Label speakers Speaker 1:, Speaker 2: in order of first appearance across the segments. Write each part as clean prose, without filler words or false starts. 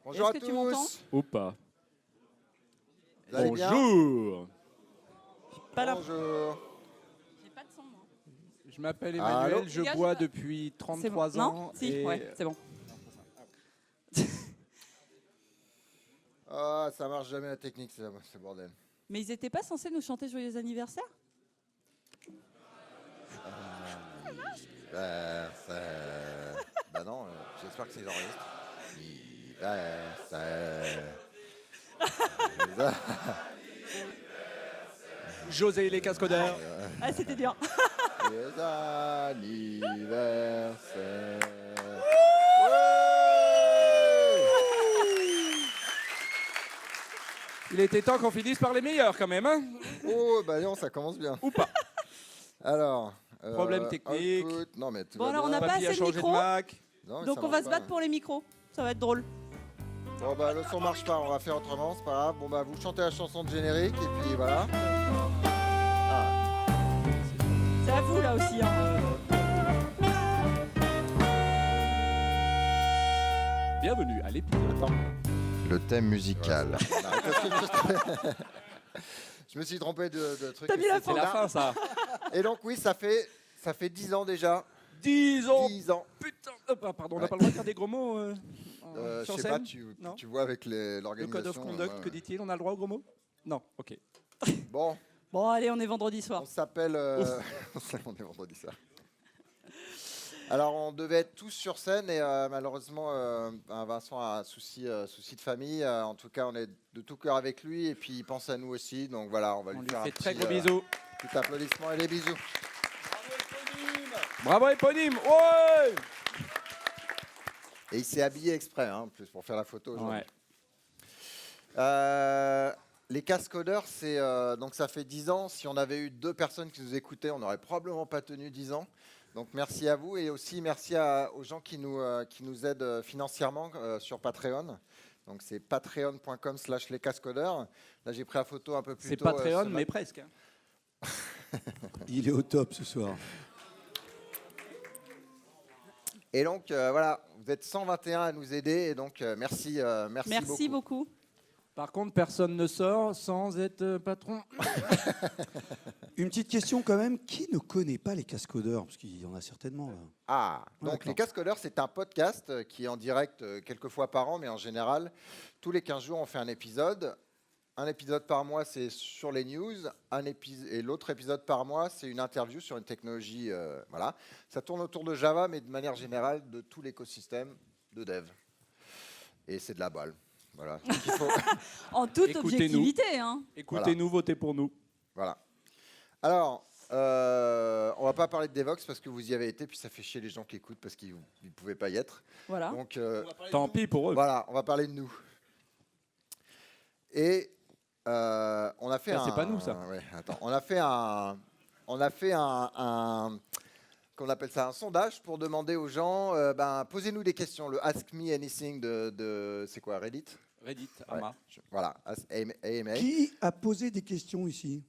Speaker 1: Bonjour à
Speaker 2: Est-ce que tu m'entends?
Speaker 1: tous.
Speaker 3: Ou pas.
Speaker 1: Vous allez bien?
Speaker 3: Bonjour.
Speaker 2: Pas là.
Speaker 1: Bonjour.
Speaker 2: J'ai pas de son, moi.
Speaker 3: Je m'appelle
Speaker 1: Allô?
Speaker 3: Emmanuel, je
Speaker 2: Les gars,
Speaker 3: bois
Speaker 2: je sais pas.
Speaker 3: depuis
Speaker 2: C'est
Speaker 3: 33
Speaker 2: bon.
Speaker 3: ans.
Speaker 2: Non? Si,
Speaker 3: et-
Speaker 2: ouais, c'est bon.
Speaker 1: Ah, ça marche jamais la technique, c'est bordel.
Speaker 2: Mais ils étaient pas censés nous chanter Joyeux anniversaire?
Speaker 1: Bah non, j'espère que c'est enregistré. Anniversaire.
Speaker 3: José et les cascodeurs.
Speaker 2: Ah, c'était dur.
Speaker 1: Joyeux anniversaire.
Speaker 3: Il était temps qu'on finisse par les meilleurs quand même, hein?
Speaker 1: Oh, bah non, ça commence bien.
Speaker 3: Ou pas.
Speaker 1: Alors.
Speaker 3: Problème technique.
Speaker 1: Output. Non, mais tout
Speaker 2: Bon,
Speaker 1: va
Speaker 2: alors, on
Speaker 1: bien.
Speaker 2: a pas
Speaker 3: Papy a
Speaker 2: assez de
Speaker 3: changé de
Speaker 2: micros.
Speaker 3: Mac.
Speaker 1: Non, mais
Speaker 2: Donc
Speaker 1: ça
Speaker 2: on va
Speaker 1: marche
Speaker 2: se
Speaker 1: pas.
Speaker 2: battre pour les micros. Ça va être drôle.
Speaker 1: Bon, bah le son marche pas, on va faire autrement, c'est pas grave. Bon, bah vous chantez la chanson de générique et puis voilà. Ah.
Speaker 2: C'est à vous là aussi. Hein.
Speaker 3: Bienvenue à l'épisode.
Speaker 1: Le thème musical. Je me suis trompé de truc.
Speaker 2: T'as mis la
Speaker 3: C'est la fin, ça.
Speaker 1: Et donc oui, ça fait 10 ans déjà.
Speaker 3: 10 ans.
Speaker 1: 10 ans.
Speaker 3: Putain. Pardon, on n'a
Speaker 1: Ouais.
Speaker 3: pas le droit de faire des gros mots
Speaker 1: Je
Speaker 3: sur
Speaker 1: sais
Speaker 3: scène.
Speaker 1: pas,
Speaker 3: Non.
Speaker 1: tu vois avec
Speaker 3: Le
Speaker 1: l'organisation.
Speaker 3: code of conduct, que dit-il? On a le droit aux gros mots? Non, ok.
Speaker 1: Bon,
Speaker 2: Bon, allez, on est vendredi soir.
Speaker 1: on s'appelle. On est vendredi ça. Alors on devait être tous sur scène et malheureusement Vincent a un souci de famille. En tout cas, on est de tout cœur avec lui et puis il pense à nous aussi. Donc voilà, on va
Speaker 3: On
Speaker 1: lui
Speaker 3: lui
Speaker 1: faire
Speaker 3: fait
Speaker 1: un
Speaker 3: très
Speaker 1: petit,
Speaker 3: gros bisous.
Speaker 1: petit applaudissement et des bisous.
Speaker 3: Bravo, éponyme. Ouais.
Speaker 1: Et il s'est habillé exprès, hein, en plus, pour faire la photo aujourd'hui.
Speaker 3: Ouais.
Speaker 1: Les cascodeurs, donc ça fait 10 ans. Si on avait eu 2 personnes qui nous écoutaient, on n'aurait probablement pas tenu 10 ans. Donc merci à vous et aussi merci aux gens qui nous aident financièrement sur Patreon. Donc c'est patreon.com/lescascodeurs. Là j'ai pris la photo un peu plus
Speaker 3: C'est
Speaker 1: tôt.
Speaker 3: Patreon,
Speaker 1: ce
Speaker 3: mais
Speaker 1: matin.
Speaker 3: presque. Hein.
Speaker 4: Il est au top ce soir.
Speaker 1: Et donc voilà, vous êtes 121 à nous aider et donc merci
Speaker 2: Merci beaucoup.
Speaker 3: Par contre, personne ne sort sans être patron.
Speaker 4: Une petite question quand même, qui ne connaît pas les cascodeurs? Parce qu'il y en a certainement là.
Speaker 1: Ah, donc
Speaker 4: D'accord.
Speaker 1: les Cascodeurs, c'est un podcast qui est en direct quelques fois par an, mais en général, tous les 15 jours, on fait un épisode. Un épisode par mois, c'est sur les news. Et l'autre épisode par mois, c'est une interview sur une technologie. Voilà. Ça tourne autour de Java, mais de manière générale, de tout l'écosystème de dev. Et c'est de la balle. Voilà. Donc, il faut-
Speaker 2: En toute
Speaker 3: Écoutez-nous.
Speaker 2: objectivité. Hein.
Speaker 3: Écoutez-nous, votez pour nous.
Speaker 1: Voilà. Alors, on va pas parler de Devox parce que vous y avez été, puis ça fait chier les gens qui écoutent parce qu'ils ne pouvaient pas y être.
Speaker 2: Voilà.
Speaker 1: Donc,
Speaker 3: Tant pis pour eux.
Speaker 1: voilà, on va parler de nous. Et on a fait
Speaker 3: Ça, c'est pas nous, ça.
Speaker 1: Ouais, attends, on a fait qu'on appelle ça un sondage pour demander aux gens, posez-nous des questions. Le Ask Me Anything de c'est quoi, Reddit?
Speaker 3: Reddit,
Speaker 1: Ouais,
Speaker 3: Ama.
Speaker 1: voilà, AMA.
Speaker 4: Qui a posé des questions ici?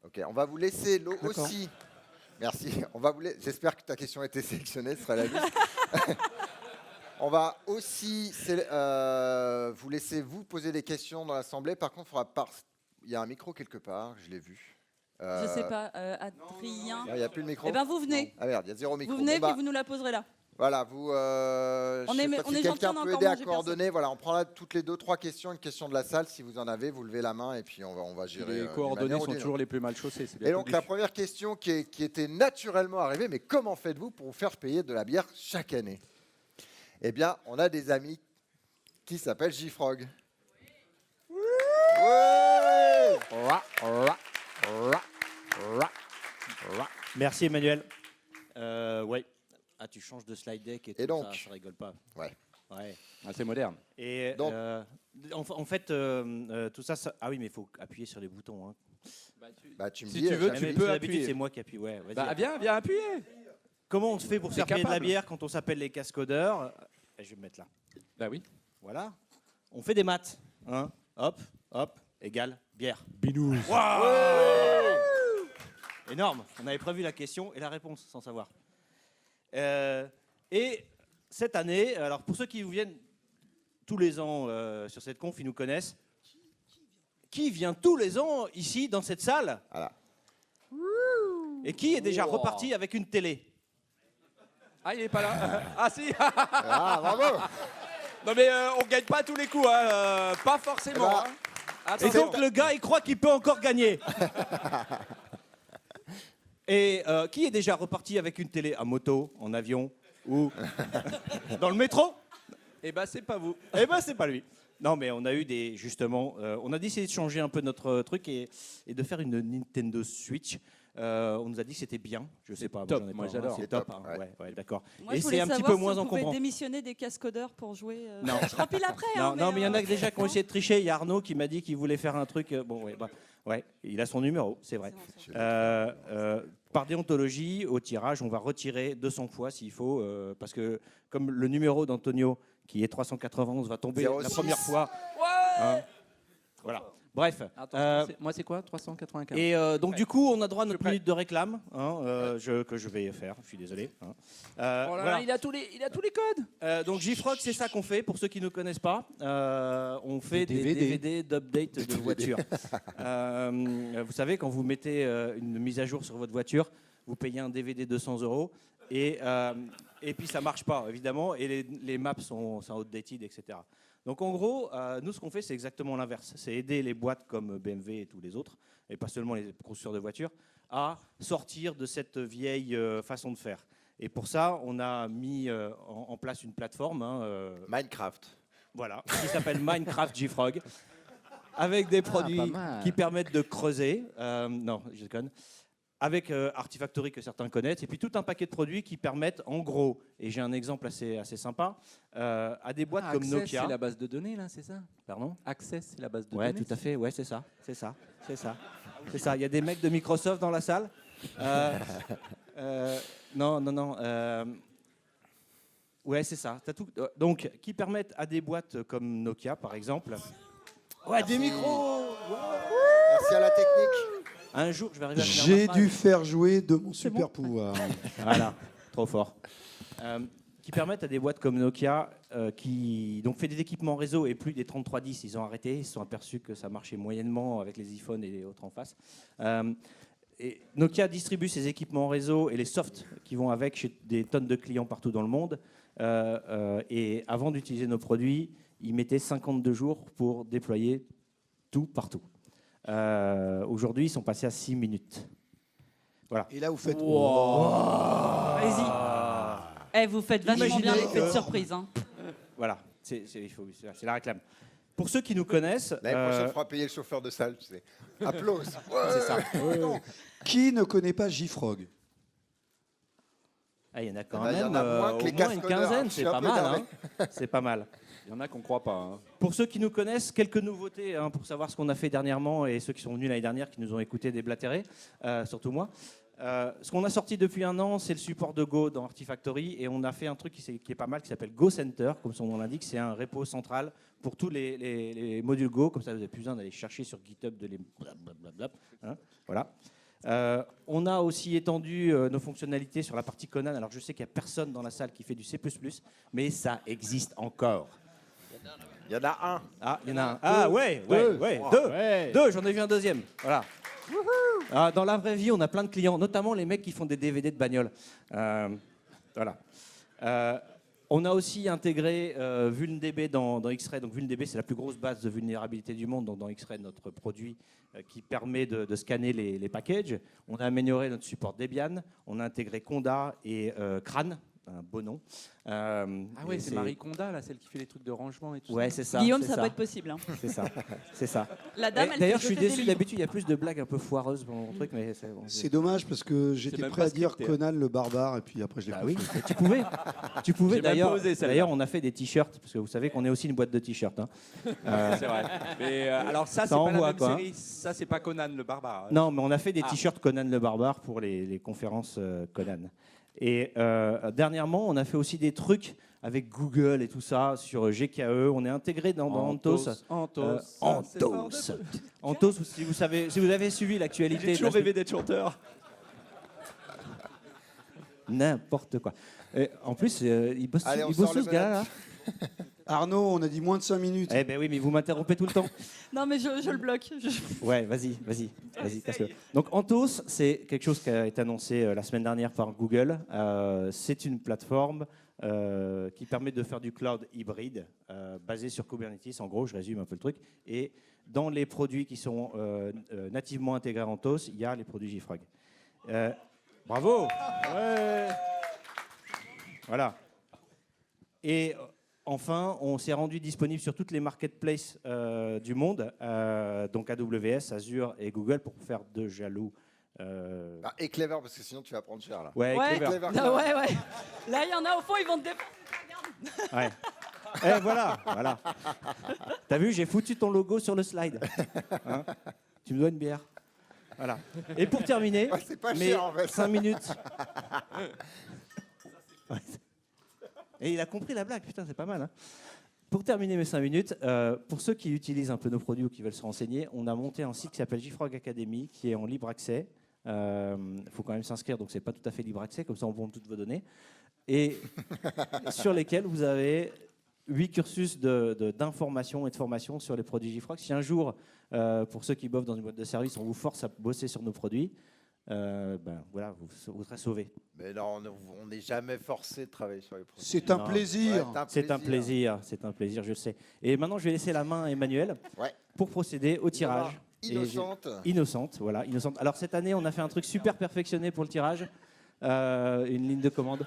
Speaker 1: Ok, on va vous laisser
Speaker 4: D'accord.
Speaker 1: aussi. Merci. J'espère que ta question a été sélectionnée, ce sera la liste. On va aussi vous laisser vous poser des questions dans l'assemblée. Par contre, il y a un micro quelque part, je l'ai vu.
Speaker 2: Je sais pas, Adrien.
Speaker 1: Il n'y a plus de micro.
Speaker 2: Eh ben vous venez.
Speaker 1: Ah merde, il y a 0 micro.
Speaker 2: Vous venez
Speaker 1: Bon,
Speaker 2: puis vous nous la poserez là.
Speaker 1: Voilà, vous. Je
Speaker 2: On
Speaker 1: sais
Speaker 2: est-
Speaker 1: pas
Speaker 2: on
Speaker 1: si
Speaker 2: est gentil,
Speaker 1: quelqu'un
Speaker 2: on a
Speaker 1: peut
Speaker 2: encore
Speaker 1: aider à
Speaker 2: mangé
Speaker 1: coordonner. Voilà, on prend là toutes les 2-3 questions, une question de la salle. Si vous en avez, vous levez la main et puis on va gérer.
Speaker 3: Les
Speaker 1: d'une
Speaker 3: coordonnées
Speaker 1: manière ou
Speaker 3: sont
Speaker 1: d'une
Speaker 3: toujours les plus mal chaussées. c'est
Speaker 1: Et
Speaker 3: bien
Speaker 1: donc
Speaker 3: connu.
Speaker 1: la première question qui était naturellement arrivée, mais comment faites-vous pour vous faire payer de la bière chaque année? Eh bien, on a des amis qui s'appellent JFrog. Ouais.
Speaker 5: Merci Emmanuel. Ouais. Ah, tu changes de slide deck et tout
Speaker 1: donc
Speaker 5: ça rigole pas.
Speaker 1: Ouais.
Speaker 5: Ouais.
Speaker 3: Ah, c'est moderne.
Speaker 5: Et
Speaker 1: Donc-
Speaker 5: en fait, tout ça, ah oui, mais il faut appuyer sur les boutons. Hein.
Speaker 1: Bah, tu me
Speaker 3: Si
Speaker 1: dis.
Speaker 3: tu veux,
Speaker 1: j'appuie.
Speaker 3: tu peux
Speaker 5: D'habitude,
Speaker 3: appuyer.
Speaker 5: c'est moi qui appuie. Ouais, vas-y.
Speaker 3: Bah, viens appuyer.
Speaker 5: Comment on se fait pour se
Speaker 3: T'es
Speaker 5: faire payer de la
Speaker 3: capable.
Speaker 5: bière quand on s'appelle les cascodeurs? Je vais me mettre là.
Speaker 3: Bah oui.
Speaker 5: Voilà. On fait des maths. Hein. Hop, hop, égale bière.
Speaker 3: Binous.
Speaker 5: Énorme. On avait prévu la question et la réponse sans savoir. Et cette année, alors pour ceux qui vous viennent tous les ans sur cette conf, ils nous connaissent. Qui vient tous les ans ici dans cette salle?
Speaker 1: Voilà.
Speaker 5: Et qui est déjà reparti avec une télé?
Speaker 3: Ah, il est pas là. Ah si.
Speaker 1: Ah, bravo.
Speaker 3: Non mais on gagne pas tous les coups, hein. Pas forcément.
Speaker 1: Bah,
Speaker 3: hein.
Speaker 5: Et donc le gars, il croit qu'il peut encore gagner. Et qui est déjà reparti avec une télé à moto, en avion ou dans le métro?
Speaker 3: Eh ben c'est pas vous.
Speaker 5: Eh ben c'est pas lui. Non mais on a eu des justement, on a décidé de changer un peu notre truc et de faire une Nintendo Switch. On nous a dit que c'était bien. Je sais pas.
Speaker 3: top,
Speaker 5: j'en ai
Speaker 3: moi,
Speaker 5: pas,
Speaker 3: j'adore.
Speaker 5: C'est
Speaker 1: C'est
Speaker 5: top.
Speaker 1: top,
Speaker 5: Hein. Ouais, d'accord.
Speaker 2: Moi,
Speaker 5: Et
Speaker 2: je voulais
Speaker 5: c'est un petit
Speaker 2: savoir
Speaker 5: peu
Speaker 2: si
Speaker 5: moins
Speaker 2: vous pouvez
Speaker 5: encombrant.
Speaker 2: démissionner des cascodeurs pour jouer.
Speaker 5: Non.
Speaker 2: Je remplis après.
Speaker 5: Non, mais il y en a déjà qui ont essayé de tricher. Il y a Arnaud qui m'a dit qu'il voulait faire un truc. Bon, ouais, il a son numéro, c'est vrai. Par déontologie, au tirage, on va retirer 200 fois s'il faut, parce que comme le numéro d'Antonio, qui est 391, va tomber
Speaker 1: 06.
Speaker 5: la première fois. Hein, voilà. Bref.
Speaker 3: Attends, moi c'est quoi 395.
Speaker 5: Et donc du coup, on a droit à notre
Speaker 3: prêt.
Speaker 5: minute de réclame, hein, que je vais faire. Je suis désolé. Hein.
Speaker 3: Oh là là,
Speaker 5: Voilà.
Speaker 3: il a tous les codes.
Speaker 5: Donc JFrog, c'est ça qu'on fait. Pour ceux qui ne connaissent pas, on fait des DVD d'update de voiture. Vous savez, quand vous mettez une mise à jour sur votre voiture, vous payez un DVD 200 € et puis ça marche pas évidemment et les maps sont outdated, etc. Donc en gros, nous ce qu'on fait, c'est exactement l'inverse. C'est aider les boîtes comme BMW et tous les autres, et pas seulement les constructeurs de voitures, à sortir de cette vieille façon de faire. Et pour ça, on a mis en place une plateforme,
Speaker 1: Minecraft.
Speaker 5: voilà, qui s'appelle Minecraft JFrog, avec des produits
Speaker 3: pas mal.
Speaker 5: qui permettent de creuser. Non, je déconne. Avec Artifactory que certains connaissent, et puis tout un paquet de produits qui permettent, en gros, et j'ai un exemple assez sympa, à des boîtes comme
Speaker 3: Access,
Speaker 5: Nokia.
Speaker 3: c'est la base de données là, c'est ça?
Speaker 5: Pardon?
Speaker 3: Access, c'est la base de
Speaker 5: Ouais,
Speaker 3: données.
Speaker 5: tout à fait. Ouais, c'est ça. Il y a des mecs de Microsoft dans la salle. Non. Ouais, c'est ça. T'as tout. Donc, qui permettent à des boîtes comme Nokia, par exemple. Ouais, des micros.
Speaker 1: Merci à la technique.
Speaker 5: Un jour, je vais arriver à faire
Speaker 4: J'ai
Speaker 5: ma
Speaker 4: dû
Speaker 5: phrase.
Speaker 4: faire jouer de mon
Speaker 2: C'est
Speaker 4: super
Speaker 2: bon.
Speaker 4: pouvoir.
Speaker 5: Voilà, trop fort. Qui permettent à des boîtes comme Nokia, qui donc fait des équipements réseau et plus des 3310, ils ont arrêté, ils se sont aperçus que ça marchait moyennement avec les iPhones et les autres en face. Et Nokia distribue ses équipements réseau et les softs qui vont avec chez des tonnes de clients partout dans le monde. Et avant d'utiliser nos produits, ils mettaient 52 jours pour déployer tout partout. Aujourd'hui, ils sont passés à 6 minutes. Voilà.
Speaker 4: Et là, vous faites.
Speaker 2: Vas-y. Vous faites vachement bien
Speaker 5: Imaginez
Speaker 2: l'effet de
Speaker 5: que-
Speaker 2: surprise. Hein.
Speaker 5: Voilà, c'est la réclame. Pour ceux qui nous connaissent,
Speaker 1: L'année prochaine, il faudra payer le chauffeur de salle, tu sais. Applause.
Speaker 5: c'est ça.
Speaker 4: Qui ne connaît pas JFrog?
Speaker 5: Ah, il y en a quand
Speaker 1: Il y en
Speaker 5: même
Speaker 1: a moins que
Speaker 5: au
Speaker 1: les
Speaker 5: moins une
Speaker 1: cascodeurs,
Speaker 5: quinzaine,
Speaker 1: je suis
Speaker 5: c'est
Speaker 1: un
Speaker 5: pas
Speaker 1: peu
Speaker 5: mal.
Speaker 1: énervé.
Speaker 5: Hein. C'est pas mal.
Speaker 3: Il y en a qu'on croit pas. Hein.
Speaker 5: Pour ceux qui nous connaissent, quelques nouveautés pour savoir ce qu'on a fait dernièrement et ceux qui sont venus l'année dernière, qui nous ont écoutés déblatérer, surtout moi. Ce qu'on a sorti depuis 1 an, c'est le support de Go dans Artifactory et on a fait un truc qui est pas mal, qui s'appelle Go Center, comme son nom l'indique. C'est un repo central pour tous les modules Go, comme ça vous n'avez plus besoin d'aller chercher sur GitHub de les blablabla. Hein, voilà. On a aussi étendu nos fonctionnalités sur la partie Conan. Alors je sais qu'il n'y a personne dans la salle qui fait du C++, mais ça existe encore.
Speaker 1: Il y en a un.
Speaker 5: Ah, il y en a un. Ah ouais, deux, j'en ai vu un deuxième. Voilà. Ah, dans la vraie vie, on a plein de clients, notamment les mecs qui font des DVD de bagnole. Voilà. On a aussi intégré VulnDB dans X-Ray. Donc VulnDB, c'est la plus grosse base de vulnérabilité du monde. Donc dans X-Ray, notre produit qui permet de scanner les packages. On a amélioré notre support Debian. On a intégré Conda et Crane, un beau nom.
Speaker 3: Ah ouais,
Speaker 5: Et
Speaker 3: c'est Marie Conda, là, celle qui fait les trucs de rangement et tout
Speaker 5: Ouais,
Speaker 3: ça.
Speaker 5: c'est ça.
Speaker 2: Guillaume,
Speaker 5: c'est
Speaker 2: ça
Speaker 5: ça.
Speaker 2: peut être possible. Hein.
Speaker 5: C'est ça. C'est ça.
Speaker 2: La dame,
Speaker 5: Et
Speaker 2: elle
Speaker 5: d'ailleurs,
Speaker 2: fait
Speaker 5: je suis
Speaker 2: jeter des
Speaker 5: déçu.
Speaker 2: livres.
Speaker 5: D'habitude, il y a plus de blagues un peu foireuses dans mon truc, mais c'est bon.
Speaker 4: C'est dommage parce que j'étais
Speaker 3: même
Speaker 4: prêt
Speaker 3: pas
Speaker 4: à dire
Speaker 3: scripté, hein.
Speaker 4: Conan le barbare et puis après je l'ai
Speaker 5: Bah
Speaker 4: pas
Speaker 5: oui,
Speaker 4: fait.
Speaker 5: mais tu pouvais. Tu pouvais
Speaker 3: J'ai même
Speaker 5: d'ailleurs.
Speaker 3: pas osé, celle-là.
Speaker 5: D'ailleurs, on a fait des t-shirts parce que vous savez qu'on est aussi une boîte de t-shirts. Hein.
Speaker 3: C'est vrai. Mais alors ça, c'est
Speaker 5: Ça
Speaker 3: pas
Speaker 5: envoie,
Speaker 3: la même
Speaker 5: quoi, hein.
Speaker 3: série. Ça, c'est pas Conan le barbare.
Speaker 5: Non, mais on a fait des
Speaker 3: Ah.
Speaker 5: t-shirts Conan le barbare pour les conférences Conan. Et dernièrement, on a fait aussi des trucs avec Google et tout ça sur GKE. On est intégré dans Antos.
Speaker 3: Antos.
Speaker 5: Antos. Antos, si vous avez suivi l'actualité.
Speaker 3: J'ai toujours
Speaker 5: de la
Speaker 3: rêvé d'être chanteur.
Speaker 5: N'importe quoi. Et en plus, il bosse
Speaker 1: Allez, on
Speaker 5: il
Speaker 1: sort
Speaker 5: bosse
Speaker 1: le
Speaker 5: où, ce gars-là
Speaker 1: belette.
Speaker 5: là
Speaker 4: Arnaud, on a dit moins de 5 minutes.
Speaker 5: Eh ben oui, mais vous m'interrompez tout le temps.
Speaker 2: Non, mais je le bloque.
Speaker 5: Ouais, vas-y, casse-le. Donc Anthos, c'est quelque chose qui a été annoncé la semaine dernière par Google. C'est une plateforme qui permet de faire du cloud hybride basé sur Kubernetes. En gros, je résume un peu le truc. Et dans les produits qui sont nativement intégrés à Anthos, il y a les produits JFrog. Bravo. Ouais. Voilà. Et enfin, on s'est rendu disponible sur toutes les marketplaces du monde, donc AWS, Azure et Google, pour faire de jaloux.
Speaker 1: Et Clever, parce que sinon tu vas prendre cher là.
Speaker 5: Ouais,
Speaker 2: Ouais.
Speaker 5: Clever.
Speaker 1: Clever,
Speaker 2: Ah, ouais. Là, il y en a au fond, ils vont te défendre.
Speaker 5: Ouais. Et voilà. T'as vu, j'ai foutu ton logo sur le slide. Hein, tu me dois une bière. Voilà. Et pour terminer,
Speaker 1: Ouais, c'est pas
Speaker 5: mais
Speaker 1: cher en fait.
Speaker 5: 5 minutes. Ouais. Et il a compris la blague, putain, c'est pas mal. Hein. Pour terminer mes 5 minutes, pour ceux qui utilisent un peu nos produits ou qui veulent se renseigner, on a monté un site qui s'appelle JFrog Academy, qui est en libre accès. Il faut quand même s'inscrire, donc c'est pas tout à fait libre accès, comme ça on vend toutes vos données. Et sur lesquels vous avez 8 cursus d'information et de formation sur les produits JFrog. Si un jour, pour ceux qui bossent dans une boîte de service, on vous force à bosser sur nos produits, voilà, vous serez sauvés.
Speaker 1: Mais non, on n'est jamais forcé de travailler sur les produits.
Speaker 4: C'est un
Speaker 5: Non.
Speaker 4: plaisir.
Speaker 1: Ouais,
Speaker 5: C'est un plaisir, je le sais. Et maintenant, je vais laisser la main à Emmanuel
Speaker 1: Ouais.
Speaker 5: pour procéder au tirage.
Speaker 1: Innocente.
Speaker 5: Innocente, voilà, innocente. Alors cette année, on a fait un truc super perfectionné pour le tirage, une ligne de commande.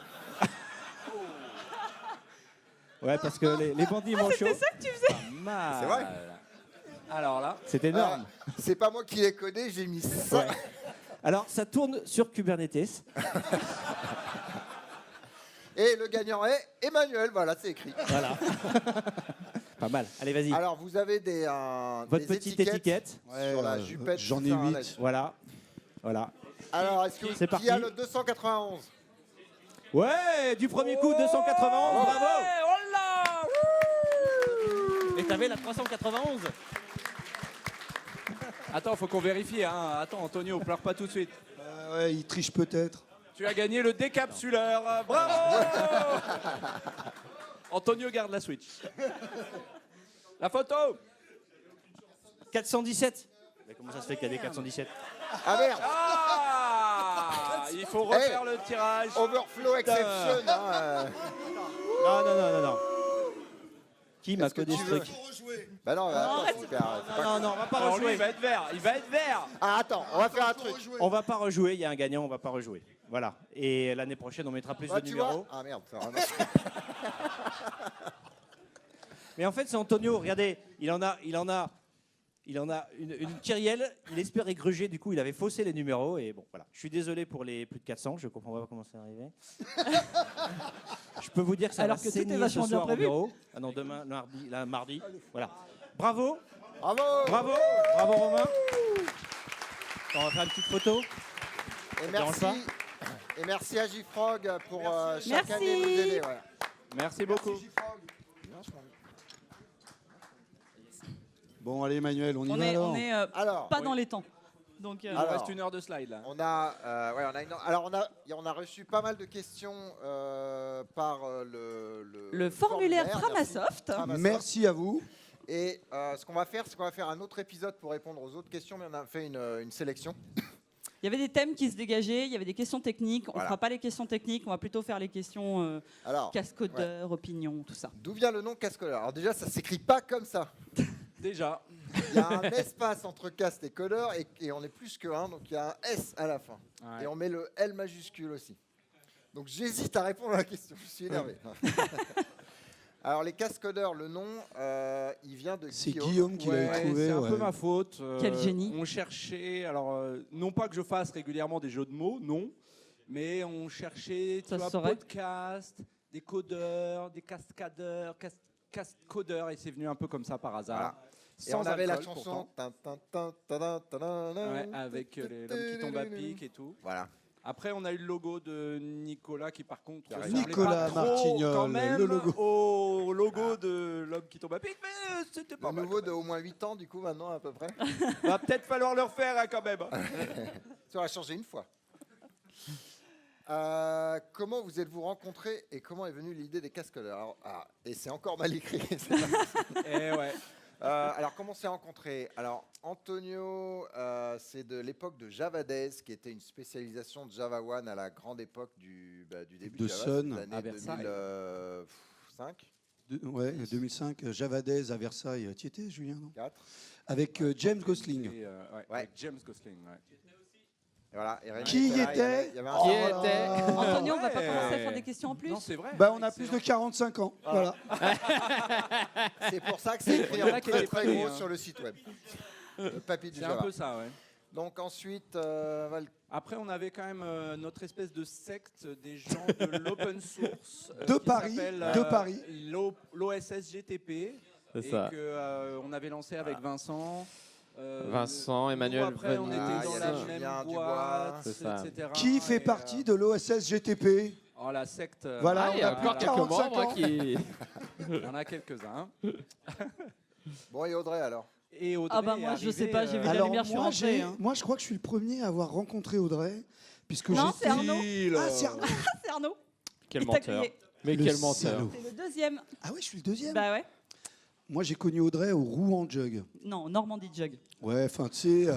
Speaker 5: Ouais, parce que les bandits manchots.
Speaker 2: C'est ça que tu faisais.
Speaker 5: Mal.
Speaker 1: C'est vrai.
Speaker 3: Alors là,
Speaker 5: C'est énorme.
Speaker 1: C'est pas moi qui l'ai codé, j'ai mis ça.
Speaker 5: Ouais. Alors ça tourne sur Kubernetes.
Speaker 1: Et le gagnant est Emmanuel, voilà, c'est écrit.
Speaker 5: Voilà. Pas mal. Allez, vas-y.
Speaker 1: Alors, vous avez
Speaker 5: Votre
Speaker 1: des
Speaker 5: petite étiquette.
Speaker 1: sur la jupette.
Speaker 4: J'en
Speaker 1: tout
Speaker 4: ai
Speaker 1: ça, hein,
Speaker 4: 8.
Speaker 1: là-dessus.
Speaker 5: Voilà. Voilà.
Speaker 1: Alors, est-ce
Speaker 5: C'est
Speaker 1: que qui a
Speaker 5: parti.
Speaker 1: le 291?
Speaker 5: Ouais, du premier coup, 291. Bravo.
Speaker 2: Oh là.
Speaker 5: Et t'avais la 391.
Speaker 3: attends, faut qu'on vérifie. Hein. Attends, Antonio, pleure pas tout de suite.
Speaker 4: Ouais, il triche peut-être.
Speaker 3: Tu as gagné le décapsuleur. Bravo. Antonio garde la Switch. La photo.
Speaker 5: 417. Mais comment ça se fait qu'il y a des 417?
Speaker 1: Ah merde,
Speaker 3: Ah, il faut refaire le tirage.
Speaker 1: overflow exception. Hein.
Speaker 5: Non. Qui m'a
Speaker 1: Est-ce que
Speaker 5: codé
Speaker 1: tu
Speaker 5: ce
Speaker 1: veux
Speaker 5: truc?
Speaker 1: Bah non, attends,
Speaker 2: arrête.
Speaker 1: c'est pas-
Speaker 5: Non, on va pas
Speaker 3: Alors lui,
Speaker 5: rejouer.
Speaker 3: il va être vert. Il va être vert.
Speaker 1: Ah, attends, on va faire un truc.
Speaker 5: On va pas rejouer, il y a un gagnant, on va pas rejouer. Voilà. Et l'année prochaine, on mettra plus
Speaker 1: Ah,
Speaker 5: de
Speaker 1: tu
Speaker 5: numéros.
Speaker 1: vois. Ah merde, ça va.
Speaker 5: Mais en fait, c'est Antonio, regardez, il en a une kyrielle, il espérait gruger, du coup, il avait faussé les numéros. Et bon, voilà. Je suis désolé pour les plus de 400, je comprends pas comment c'est arrivé. Je peux vous dire que ça
Speaker 2: Alors
Speaker 5: va
Speaker 2: que tout est
Speaker 5: saigner ce
Speaker 2: vachement bien
Speaker 5: soir au
Speaker 2: prévu.
Speaker 5: bureau. Ah non, demain, mardi. Voilà. Bravo,
Speaker 1: Bravo.
Speaker 5: bravo Romain. On va faire une petite photo.
Speaker 1: Et
Speaker 5: dérange
Speaker 1: merci. Et merci à JFrog pour chaque
Speaker 2: Merci.
Speaker 1: année nous aider. Ouais.
Speaker 3: Merci beaucoup.
Speaker 4: Bon, allez, Emmanuel, on y va alors.
Speaker 2: On est
Speaker 1: Alors,
Speaker 2: pas dans les temps. Donc,
Speaker 3: Il
Speaker 1: Alors,
Speaker 3: reste 1 heure de slide là.
Speaker 1: on a reçu pas mal de questions par
Speaker 2: le formulaire
Speaker 1: merci.
Speaker 2: Framasoft.
Speaker 4: Merci à vous.
Speaker 1: Et ce qu'on va faire, c'est qu'on va faire un autre épisode pour répondre aux autres questions, mais on a fait une sélection.
Speaker 2: Il y avait des thèmes qui se dégageaient, il y avait des questions techniques. On ne
Speaker 1: Voilà.
Speaker 2: fera pas les questions techniques, on va plutôt faire les questions
Speaker 1: Alors,
Speaker 2: cascodeurs, opinions, tout ça.
Speaker 1: d'où vient le nom Cascodeur? Alors déjà, ça s'écrit pas comme ça.
Speaker 3: Déjà.
Speaker 1: Il y a un espace entre cast et codeur, et on est plus que un, donc il y a un S à la fin.
Speaker 3: Ouais.
Speaker 1: Et on met le L majuscule aussi. Donc j'hésite à répondre à la question, je suis énervé. Alors les cascodeurs, le nom, il vient de
Speaker 4: C'est
Speaker 1: Guillaume.
Speaker 4: Guillaume qui l'a trouvé.
Speaker 3: c'est un
Speaker 4: ouais.
Speaker 3: peu ma faute.
Speaker 2: Quel génie.
Speaker 3: On cherchait, alors non pas que je fasse régulièrement des jeux de mots, non, mais on cherchait
Speaker 2: Ça
Speaker 3: tu vois,
Speaker 2: se saurait.
Speaker 3: podcast, des codeurs, des cascadeurs, codeurs, et c'est venu un peu comme ça par hasard.
Speaker 1: Voilà. Et
Speaker 3: Sans
Speaker 1: on avait la
Speaker 3: alcool,
Speaker 1: chanson.
Speaker 3: pourtant. Ouais, avec l'homme qui tombe à pic et tout.
Speaker 1: Voilà.
Speaker 3: Après, on a eu le logo de Nicolas qui, par contre,
Speaker 1: Qui a
Speaker 3: ressemblait
Speaker 4: Nicolas
Speaker 3: pas trop,
Speaker 4: Martignol,
Speaker 3: quand même,
Speaker 4: le logo.
Speaker 3: au logo de l'homme qui tombe à pic, mais c'était pas
Speaker 1: Le
Speaker 3: mal.
Speaker 1: nouveau de au moins 8 ans, du coup, maintenant, à peu près.
Speaker 3: Va peut-être falloir le refaire hein, quand même.
Speaker 1: Ça va changer une fois. Comment vous êtes-vous rencontrés et comment est venue l'idée des cascodeurs? Et c'est encore mal écrit.
Speaker 3: Et ouais.
Speaker 1: Alors, comment on s'est rencontrés? Alors, Antonio, c'est de l'époque de Java Days, qui était une spécialisation de Java One à la grande époque du début
Speaker 4: De
Speaker 1: Java,
Speaker 4: Sun.
Speaker 1: l'année
Speaker 3: À Versailles.
Speaker 1: 2005,
Speaker 4: Ouais, 2005, Java Days à Versailles. Tu y étais, Julien, non?
Speaker 1: 4.
Speaker 4: Avec James Gosling.
Speaker 3: Et,
Speaker 1: Ouais.
Speaker 3: avec James Gosling. Ouais.
Speaker 1: Et voilà, et Rémi
Speaker 4: Qui y
Speaker 1: là,
Speaker 4: était?
Speaker 1: il y avait un
Speaker 5: Qui
Speaker 1: serveur.
Speaker 5: était
Speaker 2: Antonio, on va pas
Speaker 3: Ouais.
Speaker 2: commencer à faire des questions en plus.
Speaker 3: Non, c'est vrai.
Speaker 4: Bah, on a plus
Speaker 3: Excellent.
Speaker 4: de 45 ans. Voilà.
Speaker 1: C'est pour ça que c'est écrit
Speaker 3: Il y en a
Speaker 1: en
Speaker 3: qui
Speaker 1: très
Speaker 3: étaient
Speaker 1: très
Speaker 3: pas
Speaker 1: gros
Speaker 3: nés, hein.
Speaker 1: sur le site web. Le papy du
Speaker 3: C'est un
Speaker 1: Java.
Speaker 3: peu ça, ouais.
Speaker 1: Donc ensuite,
Speaker 3: Après, on avait quand même notre espèce de secte des gens de l'open source.
Speaker 4: De
Speaker 3: qui
Speaker 4: Paris,
Speaker 3: s'appelle,
Speaker 4: de Paris.
Speaker 3: L'OSS GTP.
Speaker 6: C'est
Speaker 3: Et
Speaker 6: ça.
Speaker 3: qu'on avait lancé avec Vincent.
Speaker 6: Vincent,
Speaker 3: nous,
Speaker 6: Emmanuel
Speaker 3: après, on
Speaker 6: Venise.
Speaker 3: était dans
Speaker 1: il y
Speaker 3: la
Speaker 1: avait
Speaker 3: même
Speaker 1: Julien Dubois.
Speaker 3: boîte,
Speaker 6: C'est ça.
Speaker 3: etc.
Speaker 4: Qui fait
Speaker 3: Et,
Speaker 4: partie de l'OSS GTP?
Speaker 3: Oh, la secte.
Speaker 4: Voilà,
Speaker 6: Ah, il y a
Speaker 4: on a
Speaker 6: encore
Speaker 4: plus de
Speaker 6: quelques
Speaker 4: 45
Speaker 6: membres
Speaker 4: ans.
Speaker 6: qui.
Speaker 3: Il y en a quelques-uns.
Speaker 1: bon, et Audrey alors?
Speaker 3: Et Audrey
Speaker 2: Ah bah moi,
Speaker 3: est
Speaker 2: je sais
Speaker 3: arrivée,
Speaker 2: pas, j'ai vu la
Speaker 4: Alors,
Speaker 2: lumière, je suis
Speaker 4: moi,
Speaker 2: rentrée. hein.
Speaker 4: moi, je crois que je suis le premier à avoir rencontré Audrey. Puisque
Speaker 2: Non,
Speaker 4: j'étais-
Speaker 2: c'est Arnaud.
Speaker 4: Ah, c'est Arnaud.
Speaker 2: Ah, c'est Arnaud.
Speaker 6: Quel
Speaker 2: Il t'a
Speaker 6: menteur.
Speaker 2: crié.
Speaker 6: Mais
Speaker 4: Le
Speaker 6: quel menteur.
Speaker 4: salaud.
Speaker 2: C'est le deuxième.
Speaker 4: Ah ouais, je suis le deuxième.
Speaker 2: Bah ouais.
Speaker 4: Moi, j'ai connu Audrey au Rouen Jug.
Speaker 2: Non, Normandie Jug.
Speaker 4: Ouais, enfin, tu sais,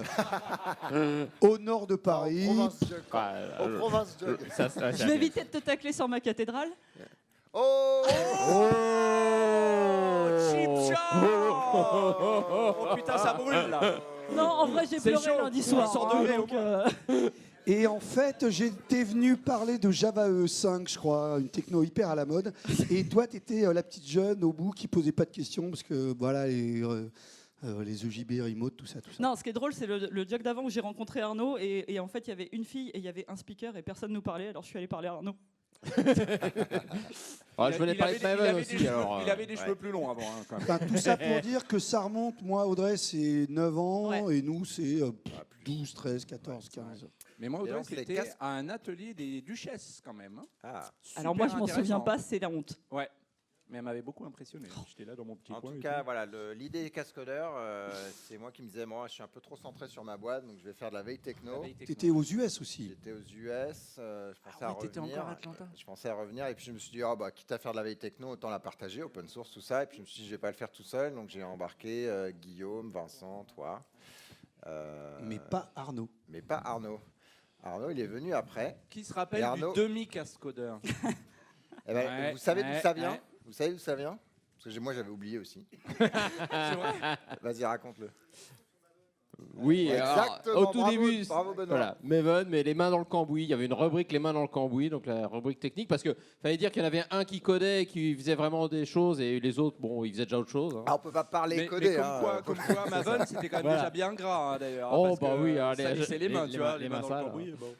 Speaker 4: au nord de Paris.
Speaker 1: En province Jug.
Speaker 6: Ah,
Speaker 1: Au province Jug.
Speaker 6: ça, ça,
Speaker 2: Je vais éviter de te tacler sur ma cathédrale.
Speaker 1: Oh,
Speaker 3: Cheap shot. Oh putain, ça brûle là.
Speaker 2: Non, en vrai, j'ai
Speaker 3: C'est
Speaker 2: pleuré
Speaker 3: chaud.
Speaker 2: lundi soir.
Speaker 3: 100
Speaker 2: hein,
Speaker 3: degrés,
Speaker 2: donc,
Speaker 4: Et en fait, j'étais venu parler de Java E5, je crois, une techno hyper à la mode. Et toi, tu étais la petite jeune au bout qui posait pas de questions parce que voilà, les EJB remote, tout ça, tout ça.
Speaker 2: Non, ce qui est drôle, c'est le jug d'avant où j'ai rencontré Arnaud et en fait, il y avait une fille et il y avait un speaker et personne nous parlait. Alors, je suis allé parler à Arnaud.
Speaker 6: Ah, je venais
Speaker 3: Il
Speaker 6: parler
Speaker 3: avait
Speaker 6: de
Speaker 3: des-
Speaker 6: Maven
Speaker 3: il avait
Speaker 6: aussi.
Speaker 3: des cheveux-
Speaker 6: Alors,
Speaker 3: Il avait des cheveux plus longs avant. Hein, quand même.
Speaker 4: Enfin, tout ça pour dire que ça remonte. Moi, Audrey, c'est 9 ans
Speaker 2: Ouais.
Speaker 4: et nous, c'est 12, 13, 14, 15.
Speaker 3: Mais moi,
Speaker 1: Et
Speaker 3: Audrey,
Speaker 1: donc, les
Speaker 3: c'était
Speaker 1: casques-
Speaker 3: à un atelier des duchesses quand même. Hein.
Speaker 1: Ah.
Speaker 2: Alors, moi, je
Speaker 3: Super
Speaker 2: m'en souviens
Speaker 3: intéressant.
Speaker 2: pas, c'est la honte.
Speaker 3: Ouais. Mais elle m'avait beaucoup impressionné. J'étais là dans mon petit
Speaker 1: En
Speaker 3: coin.
Speaker 1: tout
Speaker 3: et
Speaker 1: cas,
Speaker 3: tout.
Speaker 1: voilà, l'idée des cascodeurs, c'est moi qui me disais, moi, je suis un peu trop centré sur ma boîte, donc je vais faire de la veille techno.
Speaker 3: La veille techno.
Speaker 4: Tu étais aux US aussi.
Speaker 1: J'étais aux US, je pensais
Speaker 3: Ah
Speaker 1: à
Speaker 3: ouais, t'étais
Speaker 1: revenir.
Speaker 3: encore à Atlanta.
Speaker 1: Je pensais à revenir et puis je me suis dit, oh, bah, quitte à faire de la veille techno, autant la partager, open source, tout ça. Et puis je me suis dit, je vais pas le faire tout seul, donc j'ai embarqué Guillaume, Vincent, toi.
Speaker 4: Mais pas Arnaud.
Speaker 1: Mais pas Arnaud. Arnaud, il est venu après.
Speaker 3: Qui se rappelle
Speaker 1: Et Arnaud-
Speaker 3: du demi-cascodeur?
Speaker 1: Eh ben,
Speaker 3: Ouais,
Speaker 1: vous savez d'où
Speaker 3: ouais,
Speaker 1: ça vient?
Speaker 3: ouais.
Speaker 1: Vous savez d'où ça vient? Parce que moi, j'avais oublié aussi.
Speaker 3: C'est vrai.
Speaker 1: Vas-y, raconte-le.
Speaker 6: oui, alors,
Speaker 1: Exactement,
Speaker 6: au tout
Speaker 1: bravo,
Speaker 6: début,
Speaker 1: bravo, Benoît.
Speaker 6: voilà, Maven, mais les mains dans le cambouis. Il y avait une rubrique les mains dans le cambouis, donc la rubrique technique, parce que fallait dire qu'il y en avait un qui codait, et qui faisait vraiment des choses, et les autres, bon, ils faisaient déjà autre chose. hein.
Speaker 1: Ah, on peut pas parler
Speaker 3: Mais
Speaker 1: coder.
Speaker 3: comme,
Speaker 1: hein.
Speaker 3: quoi, Maven, c'était quand même
Speaker 6: Voilà.
Speaker 3: déjà bien gras hein, d'ailleurs.
Speaker 6: Oh,
Speaker 3: parce
Speaker 6: bah
Speaker 3: que
Speaker 6: oui,
Speaker 3: ça lissait les mains, tu vois, les mains dans le
Speaker 6: sales,
Speaker 3: cambouis. Bon.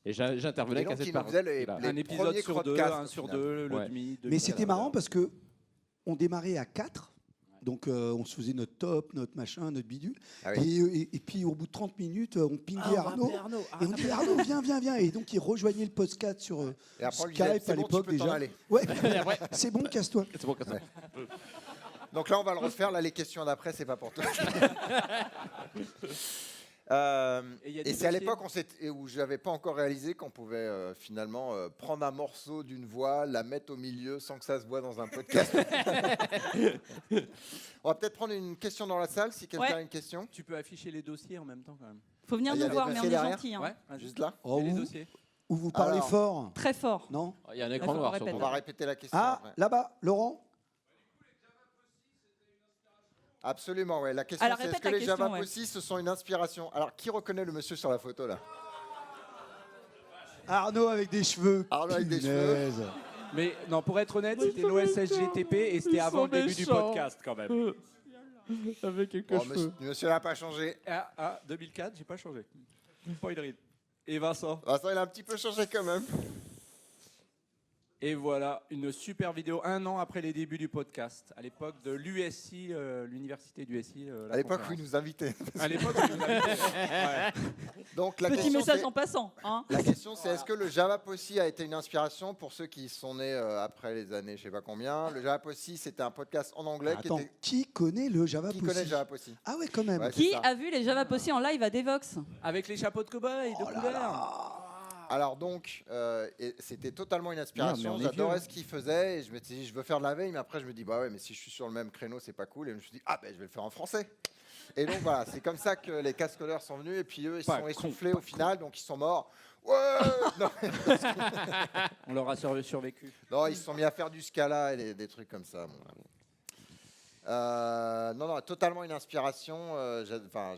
Speaker 6: Et j'intervenais
Speaker 1: Et donc,
Speaker 6: qu'à cette
Speaker 1: il nous faisait les-
Speaker 6: partie-là.
Speaker 1: les
Speaker 3: Un épisode
Speaker 1: premiers
Speaker 3: sur deux,
Speaker 1: crowdcasts,
Speaker 3: un
Speaker 1: au
Speaker 3: sur
Speaker 1: final.
Speaker 3: deux, le
Speaker 6: Ouais.
Speaker 3: demi.
Speaker 4: Mais c'était marrant parce que on démarrait à 4. Donc on se faisait notre top, notre machin, notre bidule.
Speaker 1: Ah oui.
Speaker 4: Et puis au bout de 30 minutes, on pinguait Arnaud. Et on dit Arnaud, viens. Et donc il rejoignait le podcast sur
Speaker 1: Et après, on lui disait,
Speaker 4: Skype
Speaker 1: c'est
Speaker 4: à
Speaker 1: bon,
Speaker 4: l'époque
Speaker 1: tu peux t'en
Speaker 4: déjà.
Speaker 1: aller.
Speaker 4: Ouais, c'est bon, casse-toi.
Speaker 6: C'est bon, casse-toi.
Speaker 1: Donc là, on va le refaire. Là, les questions d'après, c'est pas pour toi.
Speaker 3: il y a des
Speaker 1: Et c'est à
Speaker 3: dossiers.
Speaker 1: l'époque où je n'avais pas encore réalisé qu'on pouvait finalement prendre un morceau d'une voix, la mettre au milieu sans que ça se voit dans un podcast. On va peut-être prendre une question dans la salle si quelqu'un
Speaker 2: Ouais.
Speaker 1: a une question.
Speaker 3: Tu peux afficher les dossiers en même temps quand même.
Speaker 2: Faut venir
Speaker 1: Ah, il y
Speaker 2: nous
Speaker 1: a
Speaker 2: voir,
Speaker 1: des
Speaker 2: mais on
Speaker 1: dossiers
Speaker 2: est
Speaker 1: derrière
Speaker 2: gentils. Hein.
Speaker 3: Ouais,
Speaker 1: Juste là.
Speaker 4: Oh,
Speaker 3: Et les
Speaker 4: où,
Speaker 3: dossiers.
Speaker 4: où vous parlez
Speaker 1: Alors.
Speaker 4: fort,
Speaker 2: Très fort.
Speaker 4: non?
Speaker 6: Il y a un
Speaker 2: Faut
Speaker 6: écran
Speaker 2: qu'on
Speaker 6: noir.
Speaker 2: répète.
Speaker 6: sur
Speaker 1: On
Speaker 6: ton-
Speaker 1: va répéter la question.
Speaker 4: Ah,
Speaker 1: après.
Speaker 4: là-bas, Laurent.
Speaker 1: Absolument, ouais. La question,
Speaker 2: Alors,
Speaker 1: c'est est-ce
Speaker 2: répète
Speaker 1: que
Speaker 2: la
Speaker 1: les
Speaker 2: question,
Speaker 1: Java
Speaker 2: ouais.
Speaker 1: Possi, ce sont une inspiration? Alors, qui reconnaît le monsieur sur la photo là?
Speaker 4: Arnaud avec des cheveux.
Speaker 1: Arnaud avec des
Speaker 4: Punaise.
Speaker 3: Mais non, pour être honnête, c'était l'OSSGTP et c'était avant le début du podcast quand même.
Speaker 6: Avec quelques
Speaker 1: Oh, monsieur n'a pas changé.
Speaker 3: 2004, j'ai pas changé. Pas une ride. Et Vincent.
Speaker 1: Vincent, il a un petit peu changé quand même.
Speaker 3: Et voilà, une super vidéo, 1 an après les débuts du podcast, à l'époque de l'USI, l'université d'USI.
Speaker 1: À l'époque où il nous invitait.
Speaker 3: À l'époque où il nous invitait. Ouais.
Speaker 1: Donc, la
Speaker 2: Petit
Speaker 1: question,
Speaker 2: message
Speaker 1: c'est-
Speaker 2: en passant. Hein.
Speaker 1: La question, c'est est-ce que le Java Possi a été une inspiration pour ceux qui sont nés après les années, je sais pas combien. Le Java Possi, c'était un podcast en anglais
Speaker 4: Attends,
Speaker 1: qui
Speaker 4: qui connaît le Java
Speaker 1: était. Qui
Speaker 4: Possi?
Speaker 1: connaît le Java Possi?
Speaker 4: Ah ouais, quand même.
Speaker 1: Ouais, c'est
Speaker 2: Qui
Speaker 1: ça.
Speaker 2: a vu les Java Possi en live à Devox?
Speaker 3: Avec les chapeaux de cow-boy de couleur.
Speaker 1: Alors donc, c'était totalement une inspiration.
Speaker 5: Non, mais on est
Speaker 1: J'adorais
Speaker 5: vieux,
Speaker 1: ce qu'il faisait et je me suis dit, je veux faire de la veille, mais après je me dis, bah ouais, mais si je suis sur le même créneau, c'est pas cool. Et je me suis dit, ah ben je vais le faire en français. Et donc voilà, c'est comme ça que les cascodeurs sont venus et puis eux, ils
Speaker 3: Pas
Speaker 1: sont
Speaker 3: con,
Speaker 1: essoufflés
Speaker 3: pas
Speaker 1: au final, donc ils sont morts. Ouais non,
Speaker 5: On leur a survécu.
Speaker 1: non, ils se sont mis à faire du scala et des trucs comme ça. Bon. Non, totalement une inspiration.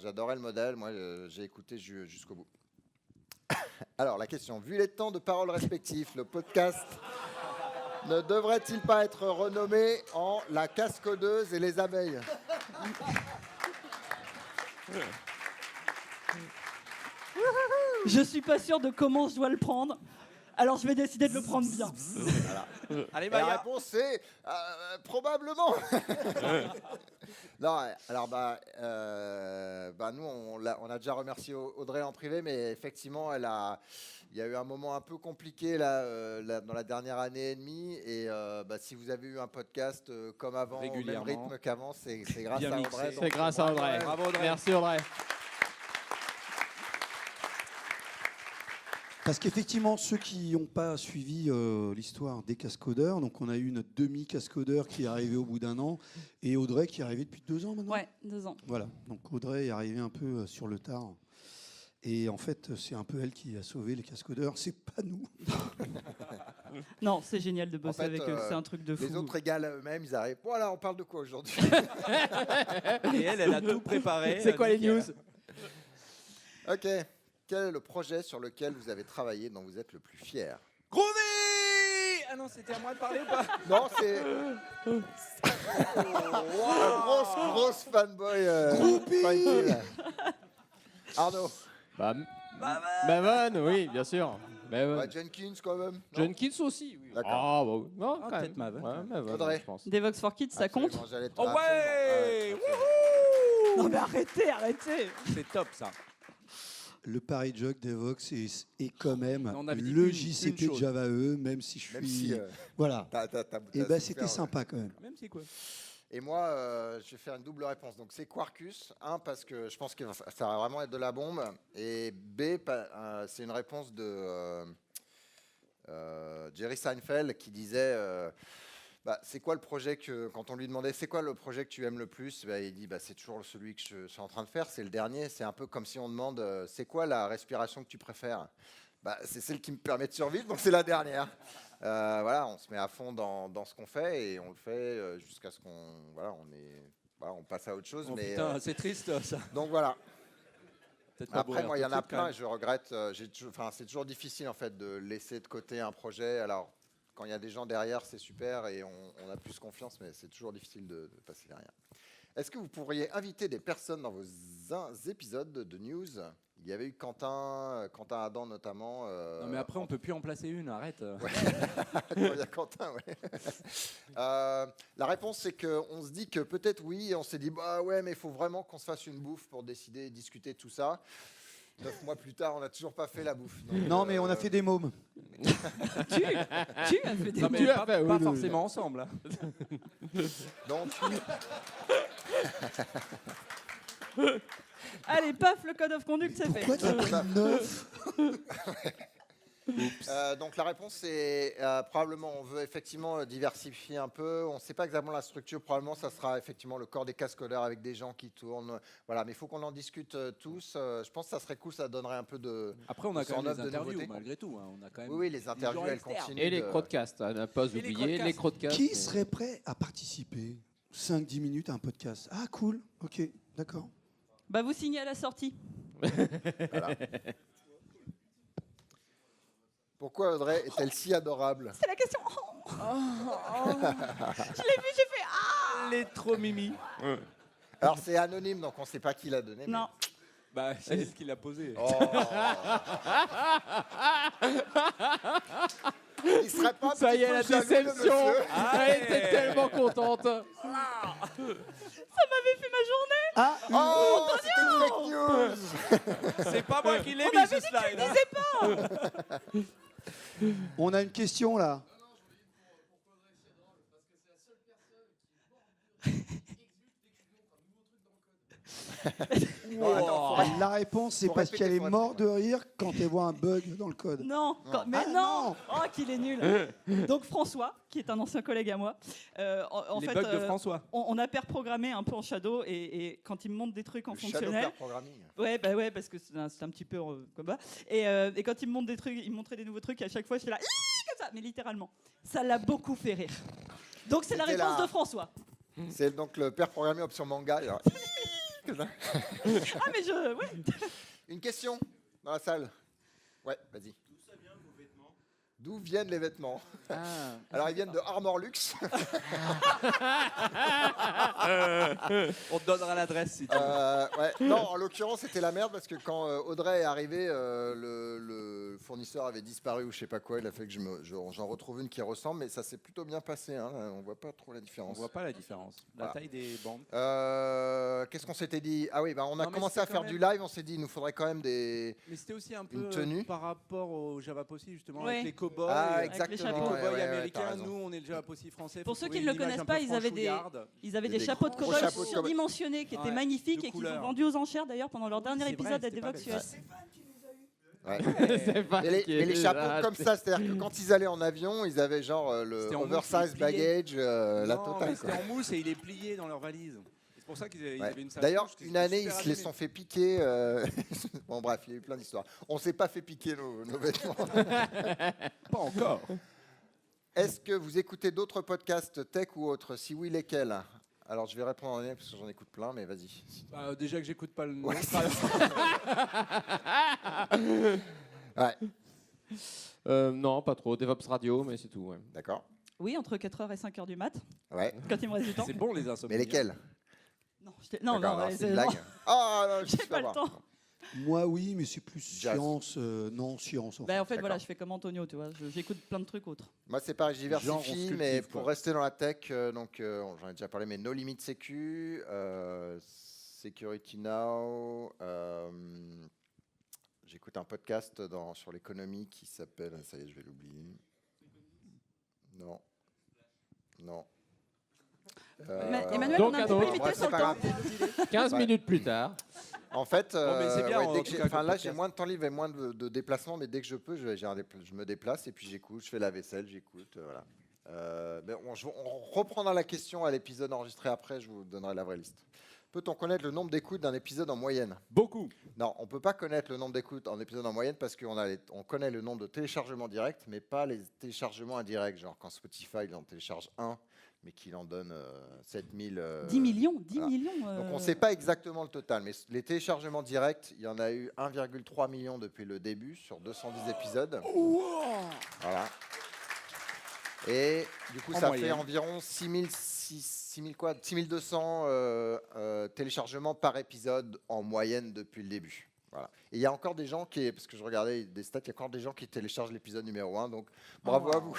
Speaker 1: J'adorais le modèle. Moi, j'ai écouté jusqu'au bout. Alors, la question. Vu les temps de parole respectifs, le podcast ne devrait-il pas être renommé en La Cascodeuse et les abeilles?
Speaker 2: Je suis pas sûre de comment je dois le prendre. Alors je vais décider de le prendre bien.
Speaker 5: Allez,
Speaker 1: Et la
Speaker 5: Maya.
Speaker 1: réponse c'est probablement. Non, alors nous on a déjà remercié Audrey en privé, mais effectivement il y a eu un moment un peu compliqué dans la dernière année et demie, et si vous avez eu un podcast comme avant, au même
Speaker 3: Régulièrement.
Speaker 1: rythme qu'avant, c'est grâce
Speaker 3: Bien
Speaker 1: à
Speaker 3: mixé.
Speaker 1: Audrey.
Speaker 6: C'est grâce à Audrey.
Speaker 3: Bravo, Audrey.
Speaker 6: Merci Audrey.
Speaker 4: Parce qu'effectivement, ceux qui n'ont pas suivi l'histoire des cascodeurs, donc on a eu notre demi-cascodeur qui est arrivé au bout d'1 an, et Audrey qui est arrivée depuis 2 ans maintenant.
Speaker 2: Ouais, 2 ans.
Speaker 4: Voilà, donc Audrey est arrivée un peu sur le tard. Et en fait, c'est un peu elle qui a sauvé les cascodeurs, c'est pas nous.
Speaker 2: Non, c'est génial de bosser
Speaker 1: fait,
Speaker 2: avec eux, c'est un truc de fou.
Speaker 1: Les autres égalent à eux-mêmes, ils arrivent. Voilà, on parle de quoi aujourd'hui?
Speaker 5: Et elle a tout préparé.
Speaker 6: C'est quoi les news?
Speaker 1: Ok. Quel est le projet sur lequel vous avez travaillé, dont vous êtes le plus fier?
Speaker 5: Groovy. Ah non, c'était à moi de parler ou pas?
Speaker 1: Non, c'est. Grosse fanboy. Frankie, là. Arnaud.
Speaker 6: Maven, oui, bien sûr. Maven.
Speaker 1: Ouais, Jenkins, quand même. non
Speaker 6: Jenkins aussi, oui.
Speaker 1: D'accord.
Speaker 6: Ah, bah oui. Non,
Speaker 5: Ah,
Speaker 6: quand
Speaker 5: peut-être
Speaker 6: même.
Speaker 5: Maven.
Speaker 6: Ouais, Maven,
Speaker 1: Audrey.
Speaker 6: je pense.
Speaker 2: Devox for Kids, ça compte?
Speaker 1: Absolument, j'allais te-
Speaker 5: Oh ouais.
Speaker 1: absolument.
Speaker 2: Non mais arrêtez.
Speaker 5: C'est top ça.
Speaker 4: Le Paris Jog d'Evox est quand même
Speaker 5: On avait dit
Speaker 4: le
Speaker 5: une
Speaker 4: JCP de
Speaker 5: chose.
Speaker 4: Java E, même si je suis...
Speaker 1: Même si.
Speaker 4: Voilà.
Speaker 1: T'as
Speaker 4: Et
Speaker 1: souffert,
Speaker 4: c'était
Speaker 1: ouais.
Speaker 4: sympa quand même.
Speaker 5: Même si quoi.
Speaker 1: Et moi, je vais faire une double réponse. Donc, c'est Quarkus. Parce que je pense que ça va vraiment être de la bombe. Et B, c'est une réponse de Jerry Seinfeld qui disait c'est quoi le projet quand on lui demandait c'est quoi le projet que tu aimes le plus, il dit c'est toujours celui que je suis en train de faire, c'est le dernier. C'est un peu comme si on demande c'est quoi la respiration que tu préfères. C'est celle qui me permet de survivre, donc c'est la dernière. Voilà, on se met à fond dans ce qu'on fait et on le fait jusqu'à ce on passe à autre chose.
Speaker 5: Oh,
Speaker 1: mais
Speaker 5: putain, c'est triste ça.
Speaker 1: donc voilà.
Speaker 5: Peut-être pas
Speaker 1: Après,
Speaker 5: bourrer
Speaker 1: moi, il y
Speaker 5: un
Speaker 1: en
Speaker 5: peu
Speaker 1: a
Speaker 5: de suite, quand
Speaker 1: plein
Speaker 5: même.
Speaker 1: et je regrette. C'est toujours difficile en fait de laisser de côté un projet. Alors, quand il y a des gens derrière, c'est super et on a plus confiance, mais c'est toujours difficile de passer derrière. Est-ce que vous pourriez inviter des personnes dans vos épisodes de news? Il y avait eu Quentin Adam notamment.
Speaker 5: Non mais après on peut plus en placer une, arrête.
Speaker 1: Il y a Quentin, ouais. La réponse, c'est qu'on se dit que peut-être oui, et on s'est dit, ouais, mais il faut vraiment qu'on se fasse une bouffe pour décider, discuter de tout ça. 9 mois plus tard, on n'a toujours pas fait la bouffe. Donc,
Speaker 4: Non, mais on a fait des mômes.
Speaker 2: Tu as fait des
Speaker 5: Non mais
Speaker 6: Tu l'as
Speaker 5: pas,
Speaker 6: fait, oui,
Speaker 5: pas
Speaker 6: oui,
Speaker 5: forcément ensemble. Hein.
Speaker 1: Donc,
Speaker 2: Allez, paf, le code of conduct, c'est fait.
Speaker 4: Pourquoi tu as pris 9?
Speaker 1: donc la réponse c'est probablement on veut effectivement diversifier un peu. On ne sait pas exactement la structure. Probablement ça sera effectivement le corps des cascodeurs avec des gens qui tournent. Voilà, mais il faut qu'on en discute tous. Je pense que ça serait cool. Ça donnerait un peu de.
Speaker 5: Après on a quand même
Speaker 1: 109
Speaker 5: des
Speaker 1: de
Speaker 5: interviews
Speaker 1: nouveautés.
Speaker 5: malgré tout. Hein. On a quand même.
Speaker 1: Oui, les interviews
Speaker 5: gens
Speaker 1: elles
Speaker 5: externes.
Speaker 1: continuent.
Speaker 6: Et les
Speaker 1: de-
Speaker 6: crowdcasts, à ne pas
Speaker 5: les
Speaker 6: oublier,
Speaker 5: crowdcasts.
Speaker 6: les crowdcasts.
Speaker 4: Qui serait prêt à participer 5-10 minutes à un podcast? Ah, cool. Ok, d'accord.
Speaker 2: Bah vous signez à la sortie.
Speaker 1: Pourquoi Audrey est-elle si adorable?
Speaker 2: C'est la question. Je l'ai vu, j'ai fait ah.
Speaker 5: Elle est trop mimi.
Speaker 1: Alors c'est anonyme, donc on ne sait pas qui l'a donné. mais-
Speaker 2: Non.
Speaker 5: Bah c'est elle qui l'a posé.
Speaker 1: Oh. Il serait pas un
Speaker 6: Ça y
Speaker 1: petit
Speaker 6: est,
Speaker 1: peu
Speaker 6: la
Speaker 1: jaloux, le
Speaker 6: déception.
Speaker 1: monsieur
Speaker 6: Elle était tellement contente.
Speaker 2: Ça m'avait fait ma journée.
Speaker 4: Ah,
Speaker 1: Oh, c'était une fake news.
Speaker 5: C'est pas moi qui l'ai
Speaker 2: On
Speaker 5: mis
Speaker 2: m'avait
Speaker 5: ce slide. Hein.
Speaker 4: on a une question là.
Speaker 1: Non, attends, faut
Speaker 4: La réponse, c'est
Speaker 1: Faut
Speaker 4: parce
Speaker 1: répéter,
Speaker 4: qu'elle est
Speaker 1: faut
Speaker 4: morte de rire quand elle voit un bug dans le code.
Speaker 2: Non, mais
Speaker 4: Ah,
Speaker 2: non. Oh, qu'il est nul. Donc François, qui est un ancien collègue à moi, en
Speaker 3: Les
Speaker 2: fait,
Speaker 3: bugs de François.
Speaker 2: on a pair programmé un peu en shadow et quand il me montre des trucs en
Speaker 1: Le shadow
Speaker 2: fonctionnel,
Speaker 1: pair programming.
Speaker 2: ouais, parce que c'est un petit peu comme ça. Et quand il me montre des trucs, il me montrait des nouveaux trucs, et à chaque fois, je suis là, Ih comme ça, mais littéralement. Ça l'a beaucoup fait rire. Donc c'est la
Speaker 1: C'était
Speaker 2: réponse
Speaker 1: la-
Speaker 2: de François.
Speaker 1: C'est donc le pair programming option manga. genre.
Speaker 2: Ah, mais ouais.
Speaker 1: Une question dans la salle. Ouais, vas-y. D'où viennent les vêtements? Alors, ils viennent de Armor Luxe.
Speaker 3: On te donnera l'adresse si tu veux.
Speaker 1: Ouais. Non, en l'occurrence, c'était la merde parce que quand Audrey est arrivée, le fournisseur avait disparu ou je sais pas quoi. Il a fait que j'en retrouve une qui ressemble, mais ça s'est plutôt bien passé. Hein. On voit pas trop la
Speaker 3: On
Speaker 1: différence.
Speaker 3: voit pas la différence. La
Speaker 1: Voilà.
Speaker 3: taille des bandes.
Speaker 1: Qu'est-ce qu'on s'était dit? Ah oui, bah, on a
Speaker 3: Non, mais
Speaker 1: commencé
Speaker 3: c'était
Speaker 1: à faire
Speaker 3: quand
Speaker 1: du
Speaker 3: même-
Speaker 1: live. On s'est dit, il nous faudrait quand même des.
Speaker 3: Mais c'était aussi un
Speaker 1: Une
Speaker 3: peu
Speaker 1: tenue.
Speaker 3: par rapport au Java Possi, justement,
Speaker 2: Ouais.
Speaker 3: avec les cow-boys.
Speaker 1: Ah,
Speaker 2: Avec les
Speaker 1: exactement.
Speaker 2: chapeaux.
Speaker 3: Les cow-boys
Speaker 1: ouais, t'as
Speaker 3: américains,
Speaker 1: raison.
Speaker 3: nous, on est le Java Possi français.
Speaker 2: Pour
Speaker 3: Faut
Speaker 2: ceux qui
Speaker 3: trouver
Speaker 2: ne le
Speaker 3: une image
Speaker 2: connaissent
Speaker 3: un
Speaker 2: pas,
Speaker 3: peu
Speaker 2: ils avaient des
Speaker 1: Des
Speaker 2: chapeaux de
Speaker 1: gros
Speaker 2: cow-boy
Speaker 1: chapeaux de cow-boy.
Speaker 2: surdimensionnés qui étaient
Speaker 3: Ouais,
Speaker 2: magnifiques
Speaker 3: de
Speaker 2: et qu'ils
Speaker 3: couleur.
Speaker 2: ont vendus aux enchères d'ailleurs pendant leur dernier
Speaker 3: C'est vrai,
Speaker 2: épisode à
Speaker 3: c'était pas
Speaker 2: Devox
Speaker 3: des-
Speaker 2: US.
Speaker 1: Ouais.
Speaker 6: C'est pas
Speaker 1: Mais
Speaker 6: qui
Speaker 1: les
Speaker 6: est
Speaker 1: chapeaux
Speaker 6: là,
Speaker 1: comme ça, c'est-à-dire que quand ils allaient en avion, ils avaient genre le
Speaker 3: C'était en mousse,
Speaker 1: oversize
Speaker 3: il pliait.
Speaker 1: baggage, la
Speaker 3: Non,
Speaker 1: totale.
Speaker 3: mais
Speaker 1: quoi.
Speaker 3: c'était en mousse et il est plié dans leur valise. C'est pour ça qu'ils
Speaker 1: Ouais.
Speaker 3: avaient une salle.
Speaker 1: D'ailleurs,
Speaker 3: couche qui
Speaker 1: une
Speaker 3: était
Speaker 1: année, ils
Speaker 3: super
Speaker 1: se les
Speaker 3: abîmée.
Speaker 1: sont fait piquer. Bon, bref, il y a eu plein d'histoires. On s'est pas fait piquer nos vêtements.
Speaker 3: Pas encore.
Speaker 1: Est-ce que vous écoutez d'autres podcasts tech ou autres? Si oui, lesquels? Alors, je vais répondre en anglais parce que j'en écoute plein, mais vas-y.
Speaker 3: Bah, déjà que j'écoute pas le nom.
Speaker 1: Ouais, Ouais,
Speaker 6: Non, pas trop. DevOps Radio, mais c'est tout. Ouais.
Speaker 1: d'accord.
Speaker 2: Oui, entre 4h et 5h du mat,
Speaker 1: Ouais.
Speaker 2: quand il me reste du temps.
Speaker 3: C'est bon les
Speaker 1: Mais
Speaker 3: insomniaques.
Speaker 1: lesquels?
Speaker 2: Non, non,
Speaker 1: D'accord, alors,
Speaker 2: ouais,
Speaker 1: c'est une
Speaker 2: non,
Speaker 1: blague. Ah, non, je
Speaker 2: j'ai
Speaker 1: sais
Speaker 2: pas le
Speaker 1: voir.
Speaker 2: temps.
Speaker 4: Moi, oui, mais c'est plus
Speaker 1: Jazz.
Speaker 4: science. Non, science.
Speaker 2: Bah, en fait,
Speaker 1: D'accord.
Speaker 2: voilà, je fais comme Antonio, tu vois. J'écoute plein de trucs autres.
Speaker 1: Moi, c'est pareil, je
Speaker 3: Genre, on
Speaker 1: diversifie,
Speaker 3: se
Speaker 1: mais
Speaker 3: cultive,
Speaker 1: pour
Speaker 3: quoi.
Speaker 1: rester dans la tech, j'en ai déjà parlé, mais No Limit Sécu, Security Now, j'écoute un podcast sur l'économie qui s'appelle, ça y est, je vais l'oublier. Non. Non.
Speaker 2: Mais Emmanuel,
Speaker 6: donc,
Speaker 2: on a un
Speaker 6: un
Speaker 2: petit peu
Speaker 6: autre.
Speaker 2: limité
Speaker 1: Bref,
Speaker 2: sur
Speaker 1: c'est
Speaker 2: le
Speaker 1: pas
Speaker 2: temps.
Speaker 1: grave.
Speaker 6: 15
Speaker 1: Ouais.
Speaker 6: minutes plus tard.
Speaker 1: En fait,
Speaker 3: mais c'est bien, en
Speaker 1: dès que
Speaker 3: tout
Speaker 1: j'ai-
Speaker 3: cas,
Speaker 1: enfin,
Speaker 3: comme
Speaker 1: là,
Speaker 3: podcast.
Speaker 1: j'ai moins de temps libre et moins de déplacements, mais dès que je peux, je me déplace et puis j'écoute, je fais la vaisselle, j'écoute. Voilà. Ben, on reprendra la question à l'épisode enregistré après, je vous donnerai la vraie liste. Peut-on connaître le nombre d'écoutes d'un épisode en moyenne?
Speaker 3: Beaucoup.
Speaker 1: Non, on ne peut pas connaître le nombre d'écoutes en épisode en moyenne parce on connaît le nombre de téléchargements directs, mais pas les téléchargements indirects. Genre quand Spotify il en télécharge un, mais qu'il en donne 7000.
Speaker 2: 10 millions, 10
Speaker 1: voilà.
Speaker 2: millions.
Speaker 1: Donc on ne sait pas exactement le total, mais les téléchargements directs, il y en a eu 1,3 million depuis le début sur 210 épisodes. Voilà. Et du coup,
Speaker 3: En
Speaker 1: ça
Speaker 3: moyenne.
Speaker 1: fait environ 6200 téléchargements par épisode en moyenne depuis le début. Voilà. Et il y a encore des gens parce que je regardais des stats, il y a encore des gens qui téléchargent l'épisode numéro 1, donc bravo à vous.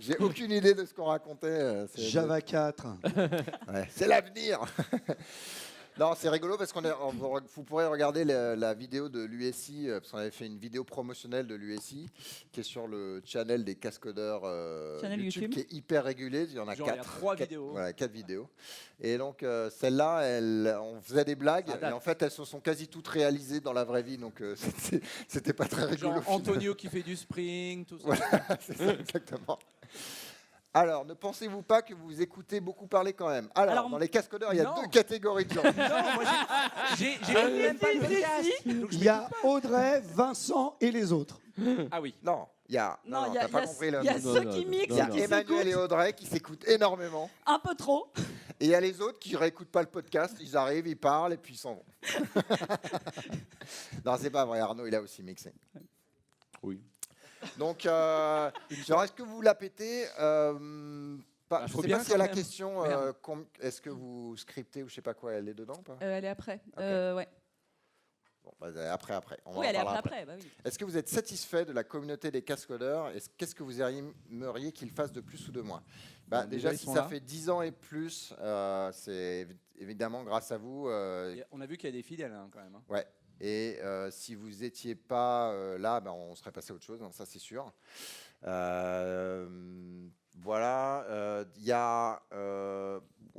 Speaker 1: J'ai aucune idée de ce qu'on racontait.
Speaker 4: Java 4.
Speaker 1: Ouais, c'est l'avenir. Non, c'est rigolo parce vous pourrez regarder la vidéo de l'USI, parce qu'on avait fait une vidéo promotionnelle de l'USI qui est sur le channel des cascodeurs
Speaker 2: Channel YouTube.
Speaker 1: qui est hyper régulé. Il y en a
Speaker 3: Genre, il y a
Speaker 1: 4.
Speaker 3: 3 vidéos.
Speaker 1: Voilà, 4 vidéos. Et donc, celle-là, on faisait des blagues,
Speaker 3: Ça date.
Speaker 1: et en fait, elles se sont quasi toutes réalisées dans la vraie vie, donc c'était pas très rigolo.
Speaker 3: Genre Antonio qui fait du spring, tout ça.
Speaker 1: Voilà, c'est ça, exactement. Alors, ne pensez-vous pas que vous écoutez beaucoup parler quand même? Alors, dans les cascodeurs, il y a
Speaker 3: non.
Speaker 1: 2 catégories de gens.
Speaker 3: Non, moi j'ai même pas le podcast. Donc, je
Speaker 4: Il y a Audrey, Vincent et les autres.
Speaker 3: Ah oui.
Speaker 1: Non, il y a.
Speaker 2: Non, il y
Speaker 1: t'as
Speaker 2: a,
Speaker 1: pas compris le
Speaker 2: il y a
Speaker 1: nom.
Speaker 2: ceux qui mixent,
Speaker 1: Il y a
Speaker 2: qui
Speaker 1: Emmanuel et
Speaker 2: s'écoutent
Speaker 1: Audrey qui s'écoutent énormément.
Speaker 2: un peu trop.
Speaker 1: Et il y a les autres qui réécoutent pas le podcast. Ils arrivent, ils parlent et puis ils s'en vont. Non, c'est pas vrai. Arnaud, il a aussi mixé.
Speaker 6: Oui.
Speaker 1: Donc, genre, est-ce que vous la pétez je
Speaker 3: faut
Speaker 1: sais
Speaker 3: bien
Speaker 1: pas s'il y a
Speaker 3: quand
Speaker 1: la
Speaker 3: même.
Speaker 1: question.
Speaker 3: Merde.
Speaker 1: Est-ce que vous scriptez ou je sais pas quoi? Elle est dedans ou pas?
Speaker 2: Elle est après.
Speaker 1: Ok.
Speaker 2: Ouais.
Speaker 1: Bon, bah, après. On va
Speaker 2: Oui,
Speaker 1: en
Speaker 2: elle est
Speaker 1: parler
Speaker 2: après. Bah oui.
Speaker 1: Est-ce que vous êtes satisfait de la communauté des cascodeurs? Qu'est-ce que vous aimeriez qu'ils fassent de plus ou de moins?
Speaker 3: Bon,
Speaker 1: Déjà,
Speaker 3: ils
Speaker 1: si
Speaker 3: sont
Speaker 1: ça
Speaker 3: là.
Speaker 1: fait 10 ans et plus, c'est évidemment grâce à vous.
Speaker 3: On a vu qu'il y a des fidèles hein, quand même. hein.
Speaker 1: Ouais. Et si vous n'étiez pas là, on serait passé à autre chose, hein, ça c'est sûr. Voilà.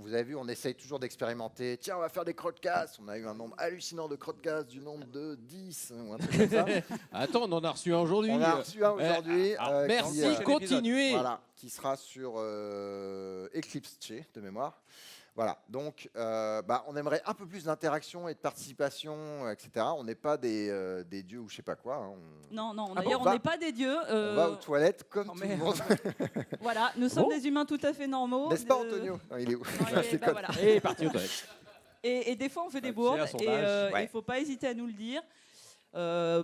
Speaker 1: vous avez vu, on essaye toujours d'expérimenter. Tiens, on va faire des crowdcasts. On a eu un nombre hallucinant de crowdcasts, du nombre de 10 ou un truc comme ça.
Speaker 6: Attends, on en a reçu un aujourd'hui.
Speaker 1: On a reçu un aujourd'hui.
Speaker 6: Merci,
Speaker 1: qui,
Speaker 6: continuez.
Speaker 1: voilà, qui sera sur Eclipse Che, de mémoire. Voilà, donc on aimerait un peu plus d'interaction et de participation, etc. On n'est pas des dieux ou je sais pas quoi. Hein.
Speaker 2: Non,
Speaker 1: Ah
Speaker 2: d'ailleurs,
Speaker 1: bon,
Speaker 2: on n'est pas des dieux.
Speaker 1: On va aux toilettes comme tout le monde.
Speaker 2: Voilà, nous sommes des humains tout à fait normaux.
Speaker 1: N'est-ce pas, Antonio? Non, il est où?
Speaker 2: Non, il est- bah, voilà.
Speaker 6: Et il est parti aux toilettes.
Speaker 2: Et des fois, on fait des
Speaker 3: C'est
Speaker 2: bourdes.
Speaker 3: un sondage.
Speaker 2: Et il ne faut pas hésiter à nous le dire.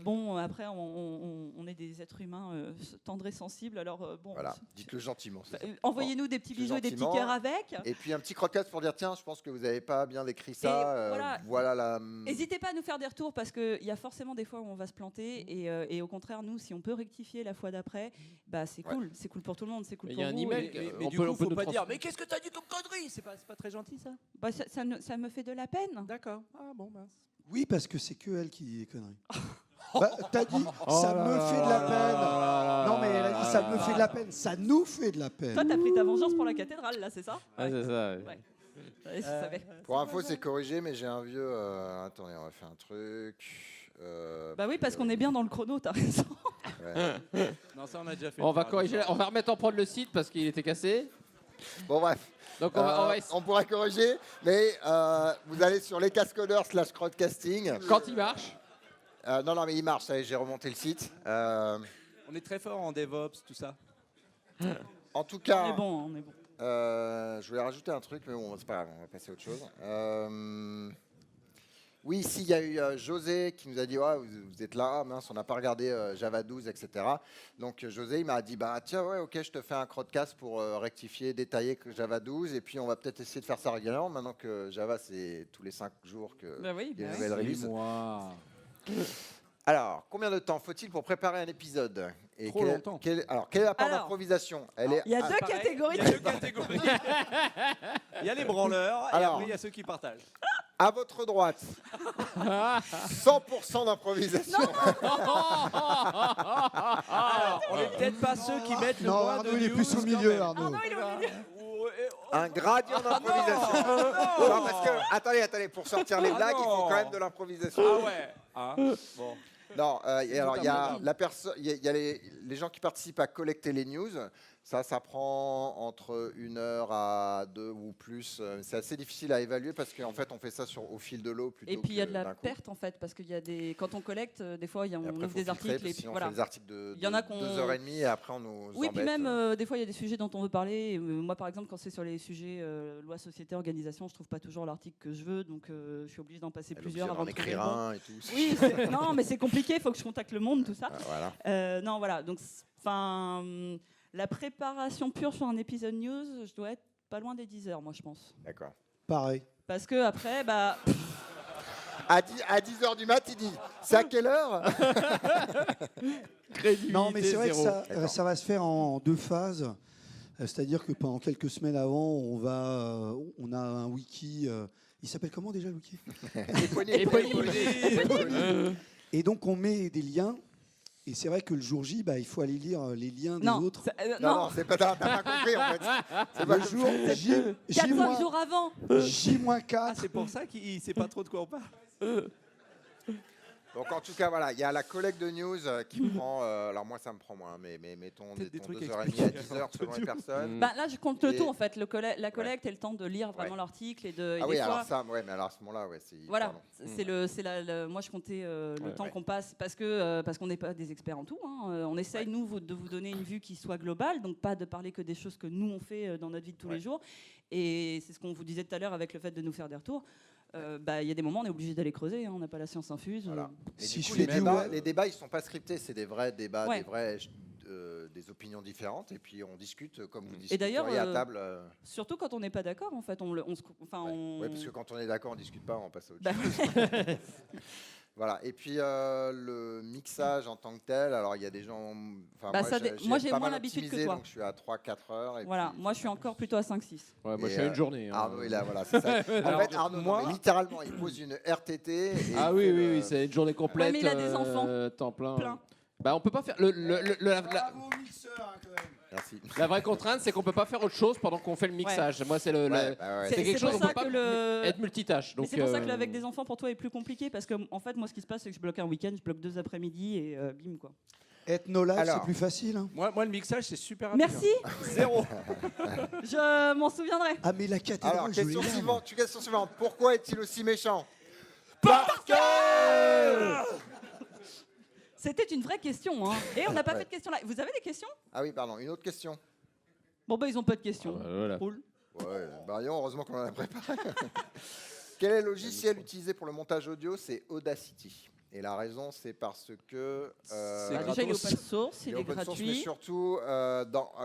Speaker 2: Bon, après, on est des êtres humains tendres et sensibles. Alors, bon,
Speaker 1: Voilà, dites-le gentiment. c'est ça.
Speaker 2: envoyez-nous des petits
Speaker 1: Plus
Speaker 2: bisous et des petits
Speaker 1: gentiment.
Speaker 2: cœurs avec.
Speaker 1: Et puis un petit crowdcast pour dire tiens, je pense que vous n'avez pas bien décrit ça.
Speaker 2: voilà.
Speaker 1: La.
Speaker 2: N'hésitez pas à nous faire des retours parce qu'il y a forcément des fois où on va se planter. Et au contraire, nous, si on peut rectifier la fois d'après, bah, c'est cool. C'est cool pour tout le monde. C'est cool
Speaker 6: Il
Speaker 2: pour
Speaker 6: y a un
Speaker 2: vous.
Speaker 6: email.
Speaker 3: Mais
Speaker 6: On
Speaker 3: du
Speaker 6: peut-
Speaker 3: coup,
Speaker 6: on peut
Speaker 3: faut
Speaker 6: nous
Speaker 3: pas dire.
Speaker 6: trans-
Speaker 3: Mais qu'est-ce que t'as dit comme connerie? C'est pas très gentil ça.
Speaker 2: Bah, ça me fait de la peine.
Speaker 3: D'accord. Ah bon, mince.
Speaker 4: Oui, parce que c'est que elle qui dit des conneries. Bah, t'as dit, ça me fait de la peine. Non, mais elle a dit, ça me fait de la peine. Ça nous fait de la peine.
Speaker 2: Toi, t'as pris ta vengeance pour la cathédrale, là, c'est ça?
Speaker 6: Ouais, c'est ça. ouais.
Speaker 2: Ouais. Ouais, je savais.
Speaker 1: Pour info, c'est corrigé, mais j'ai un vieux. Attendez, on va faire un truc.
Speaker 2: Bah oui, parce qu'on est bien dans le chrono, t'as raison.
Speaker 1: Ouais.
Speaker 3: Non, ça on a déjà fait.
Speaker 6: On va corriger, on va remettre en prod le site parce qu'il était cassé.
Speaker 1: Bon, bref.
Speaker 6: Donc on va
Speaker 1: On pourra corriger, mais vous allez sur lescascodeurs/crowdcasting.
Speaker 6: quand il marche.
Speaker 1: Non, mais il marche, ça y est, j'ai remonté le site.
Speaker 3: On est très fort en DevOps, tout ça.
Speaker 1: En tout
Speaker 2: On
Speaker 1: cas,
Speaker 2: est bon, on est bon.
Speaker 1: je voulais rajouter un truc, mais bon, c'est pas grave, on va passer à autre chose. Oui, ici, il y a eu José qui nous a dit ouais, vous êtes là, mince, on n'a pas regardé Java 12, etc. Donc José, il m'a dit bah tiens, ouais, ok, je te fais un crowdcast pour rectifier, détailler que Java 12, et puis on va peut-être essayer de faire ça régulièrement, maintenant que Java, c'est tous les 5 jours que
Speaker 2: Bah oui,
Speaker 1: il y a
Speaker 2: bah
Speaker 1: une
Speaker 2: oui.
Speaker 1: nouvelle release.
Speaker 3: Moi.
Speaker 1: Alors, combien de temps faut-il pour préparer un épisode? Et
Speaker 3: Trop longtemps.
Speaker 1: Quelle est la part
Speaker 2: Alors,
Speaker 1: d'improvisation? Elle est
Speaker 2: Il y a
Speaker 1: ah,
Speaker 2: deux
Speaker 3: Pareil,
Speaker 2: catégories.
Speaker 3: Il y a deux catégories. Il y a les branleurs et
Speaker 1: Alors.
Speaker 3: après il y a ceux qui partagent.
Speaker 1: à votre droite. 100% d'improvisation.
Speaker 3: Alors, on n'est peut-être pas ceux qui mettent le
Speaker 4: Non,
Speaker 3: moins
Speaker 4: Arnaud,
Speaker 3: de
Speaker 4: il est
Speaker 3: news
Speaker 4: plus au
Speaker 3: quand
Speaker 4: milieu,
Speaker 3: même.
Speaker 4: Arnaud.
Speaker 2: Non, il est au milieu.
Speaker 1: Un gradient d'improvisation. Non, parce que, attendez, pour sortir les
Speaker 3: Ah
Speaker 1: blagues, il faut
Speaker 3: non.
Speaker 1: quand même de l'improvisation.
Speaker 3: Ah ouais. Hein, bon.
Speaker 1: Non, alors il y a la personne, il y a les gens qui participent à collecter les news. Ça prend entre 1 heure à 2 ou plus. C'est assez difficile à évaluer parce qu'en fait, on fait ça au fil de l'eau plutôt.
Speaker 2: Et puis il y a de
Speaker 1: d'un
Speaker 2: la
Speaker 1: coup.
Speaker 2: perte en fait, parce qu'il y a des. Quand on collecte, des fois,
Speaker 1: Et
Speaker 2: on
Speaker 1: après,
Speaker 2: ouvre
Speaker 1: faut
Speaker 2: des
Speaker 1: filtrer,
Speaker 2: articles
Speaker 1: parce
Speaker 2: et
Speaker 1: que
Speaker 2: puis
Speaker 1: sinon, on
Speaker 2: voilà.
Speaker 1: fait des articles de
Speaker 2: Il y en a qu'on-
Speaker 1: 2h30 et après on nous
Speaker 2: Oui, puis
Speaker 1: embête.
Speaker 2: même des fois, il y a des sujets dont on veut parler. Moi, par exemple, quand c'est sur les sujets loi, société, organisation, je trouve pas toujours l'article que je veux, donc je suis obligée d'en passer
Speaker 1: Elle est
Speaker 2: plusieurs
Speaker 1: obligée
Speaker 2: avant
Speaker 1: d'en
Speaker 2: de trouver
Speaker 1: écrire
Speaker 2: le bon.
Speaker 1: un et tout.
Speaker 2: Oui, non, mais c'est compliqué. Il faut que je contacte le monde, tout ça.
Speaker 1: Voilà.
Speaker 2: Non, voilà. Donc, enfin, la préparation pure sur un épisode news, je dois être pas loin des 10 heures, moi, je pense.
Speaker 1: D'accord.
Speaker 4: Pareil.
Speaker 2: Parce que après, bah,
Speaker 1: À 10h du mat, il dit c'est à quelle heure?
Speaker 4: Non, mais c'est vrai que
Speaker 1: D'accord.
Speaker 4: ça va se faire en 2 phases. C'est-à-dire que pendant quelques semaines avant, on a un wiki. Il s'appelle comment déjà le wiki? Et donc on met des liens. Et c'est vrai que le jour J, il faut aller lire les liens des
Speaker 2: non,
Speaker 4: autres.
Speaker 1: Non, c'est pas. T'as pas compris en fait. C'est pas
Speaker 4: Le jour J,
Speaker 2: 4-5 jours avant.
Speaker 4: J-4.
Speaker 3: Ah, c'est pour ça qu'il sait pas trop de quoi on parle.
Speaker 1: Donc en tout cas, voilà, il y a la collecte de news qui prend. Alors moi, ça me prend moins, mais mettons
Speaker 3: Peut-être des trucs
Speaker 1: 2h30 à
Speaker 3: expliqués
Speaker 1: 10h selon les personnes.
Speaker 2: Bah, là, je compte le
Speaker 1: Et-
Speaker 2: tout en fait, la collecte et le temps de lire vraiment
Speaker 1: Ouais.
Speaker 2: l'article et de. et
Speaker 1: Ah
Speaker 2: des
Speaker 1: oui,
Speaker 2: fois-
Speaker 1: alors ça, ouais, mais alors à ce moment-là, ouais, c'est.
Speaker 2: Voilà,
Speaker 1: pardon.
Speaker 2: moi je comptais le
Speaker 6: Ouais,
Speaker 2: temps
Speaker 1: ouais.
Speaker 2: qu'on passe parce qu'on n'est pas des experts en tout. Hein. On essaye nous de vous donner une vue qui soit globale, donc pas de parler que des choses que nous on fait dans notre vie de tous
Speaker 1: Ouais.
Speaker 2: les jours. Et c'est ce qu'on vous disait tout à l'heure avec le fait de nous faire des retours. Il y a des moments on est obligé d'aller creuser, hein, on n'a pas la science infuse.
Speaker 1: Voilà. Et
Speaker 4: Si
Speaker 1: du
Speaker 4: je
Speaker 1: coup,
Speaker 4: fais
Speaker 1: les
Speaker 4: du
Speaker 1: débats, ils sont pas scriptés, c'est des vrais débats,
Speaker 2: Ouais.
Speaker 1: des opinions différentes, et puis on discute comme vous
Speaker 2: Et d'ailleurs,
Speaker 1: discuteriez à table.
Speaker 2: Surtout quand on n'est pas d'accord, en fait,
Speaker 1: Ouais, parce que quand on est d'accord, on discute pas, on passe à autre
Speaker 2: Bah,
Speaker 1: chose. Voilà. Et puis le mixage en tant que tel, alors il y a des gens. Enfin,
Speaker 2: Bah, ça moi, j'ai
Speaker 1: pas
Speaker 2: moins
Speaker 1: mal
Speaker 2: l'habitude que
Speaker 1: optimisé,
Speaker 2: toi.
Speaker 1: donc je suis à 3-4 heures. Et
Speaker 2: voilà,
Speaker 1: puis,
Speaker 2: moi je suis encore plutôt à 5-6.
Speaker 6: Ouais, moi,
Speaker 1: Et,
Speaker 6: je suis à une journée. hein.
Speaker 1: Arnaud est là, voilà, c'est ça. En
Speaker 3: Alors,
Speaker 1: fait, Arnaud,
Speaker 3: moi-
Speaker 1: mais littéralement, il pose une RTT. Et
Speaker 6: Ah
Speaker 1: il
Speaker 6: oui,
Speaker 1: fait
Speaker 6: oui,
Speaker 1: le-
Speaker 6: oui, c'est une journée complète.
Speaker 2: Ouais, mais il a des enfants.
Speaker 6: Temps plein.
Speaker 2: Plein.
Speaker 6: Bah, on peut pas faire.
Speaker 4: Bravo, mixeur, hein, quand même.
Speaker 1: Merci.
Speaker 6: La vraie contrainte, c'est qu'on peut pas faire autre chose pendant qu'on fait le mixage. Moi, c'est
Speaker 1: Ouais.
Speaker 6: c'est quelque chose
Speaker 2: pour
Speaker 6: on
Speaker 2: ça
Speaker 6: peut pas
Speaker 2: que le-
Speaker 6: être multitâche.
Speaker 2: Mais
Speaker 6: Donc,
Speaker 2: c'est pour ça que avec des enfants, pour toi, est plus compliqué parce que en fait, moi, ce qui se passe, c'est que je bloque un week-end, je bloque 2 après-midi et bim quoi.
Speaker 4: Être no live,
Speaker 1: Alors.
Speaker 4: c'est plus facile. Hein.
Speaker 3: Moi, le mixage, c'est super rapide.
Speaker 2: Merci,
Speaker 3: Zéro.
Speaker 2: je m'en souviendrai.
Speaker 4: Ah, mais la cathédrale,
Speaker 1: Alors,
Speaker 4: je
Speaker 1: question
Speaker 4: l'ai là,
Speaker 1: suivante. Question suivante. Pourquoi est-il aussi méchant?
Speaker 2: C'était une vraie question, hein. Et on n'a pas fait de questions là. Vous avez des questions?
Speaker 1: Ah oui, pardon. Une autre question.
Speaker 2: Bon bah ils ont pas de questions.
Speaker 6: voilà.
Speaker 2: Cool.
Speaker 1: Ouais, Marion, heureusement qu'on en a préparé. Quel est le logiciel utilisé pour le montage audio? C'est Audacity. Et la raison, c'est parce que
Speaker 3: C'est
Speaker 2: Bah, déjà il est
Speaker 3: gratos.
Speaker 2: open source, il est
Speaker 1: open source, mais
Speaker 2: gratuit.
Speaker 1: surtout,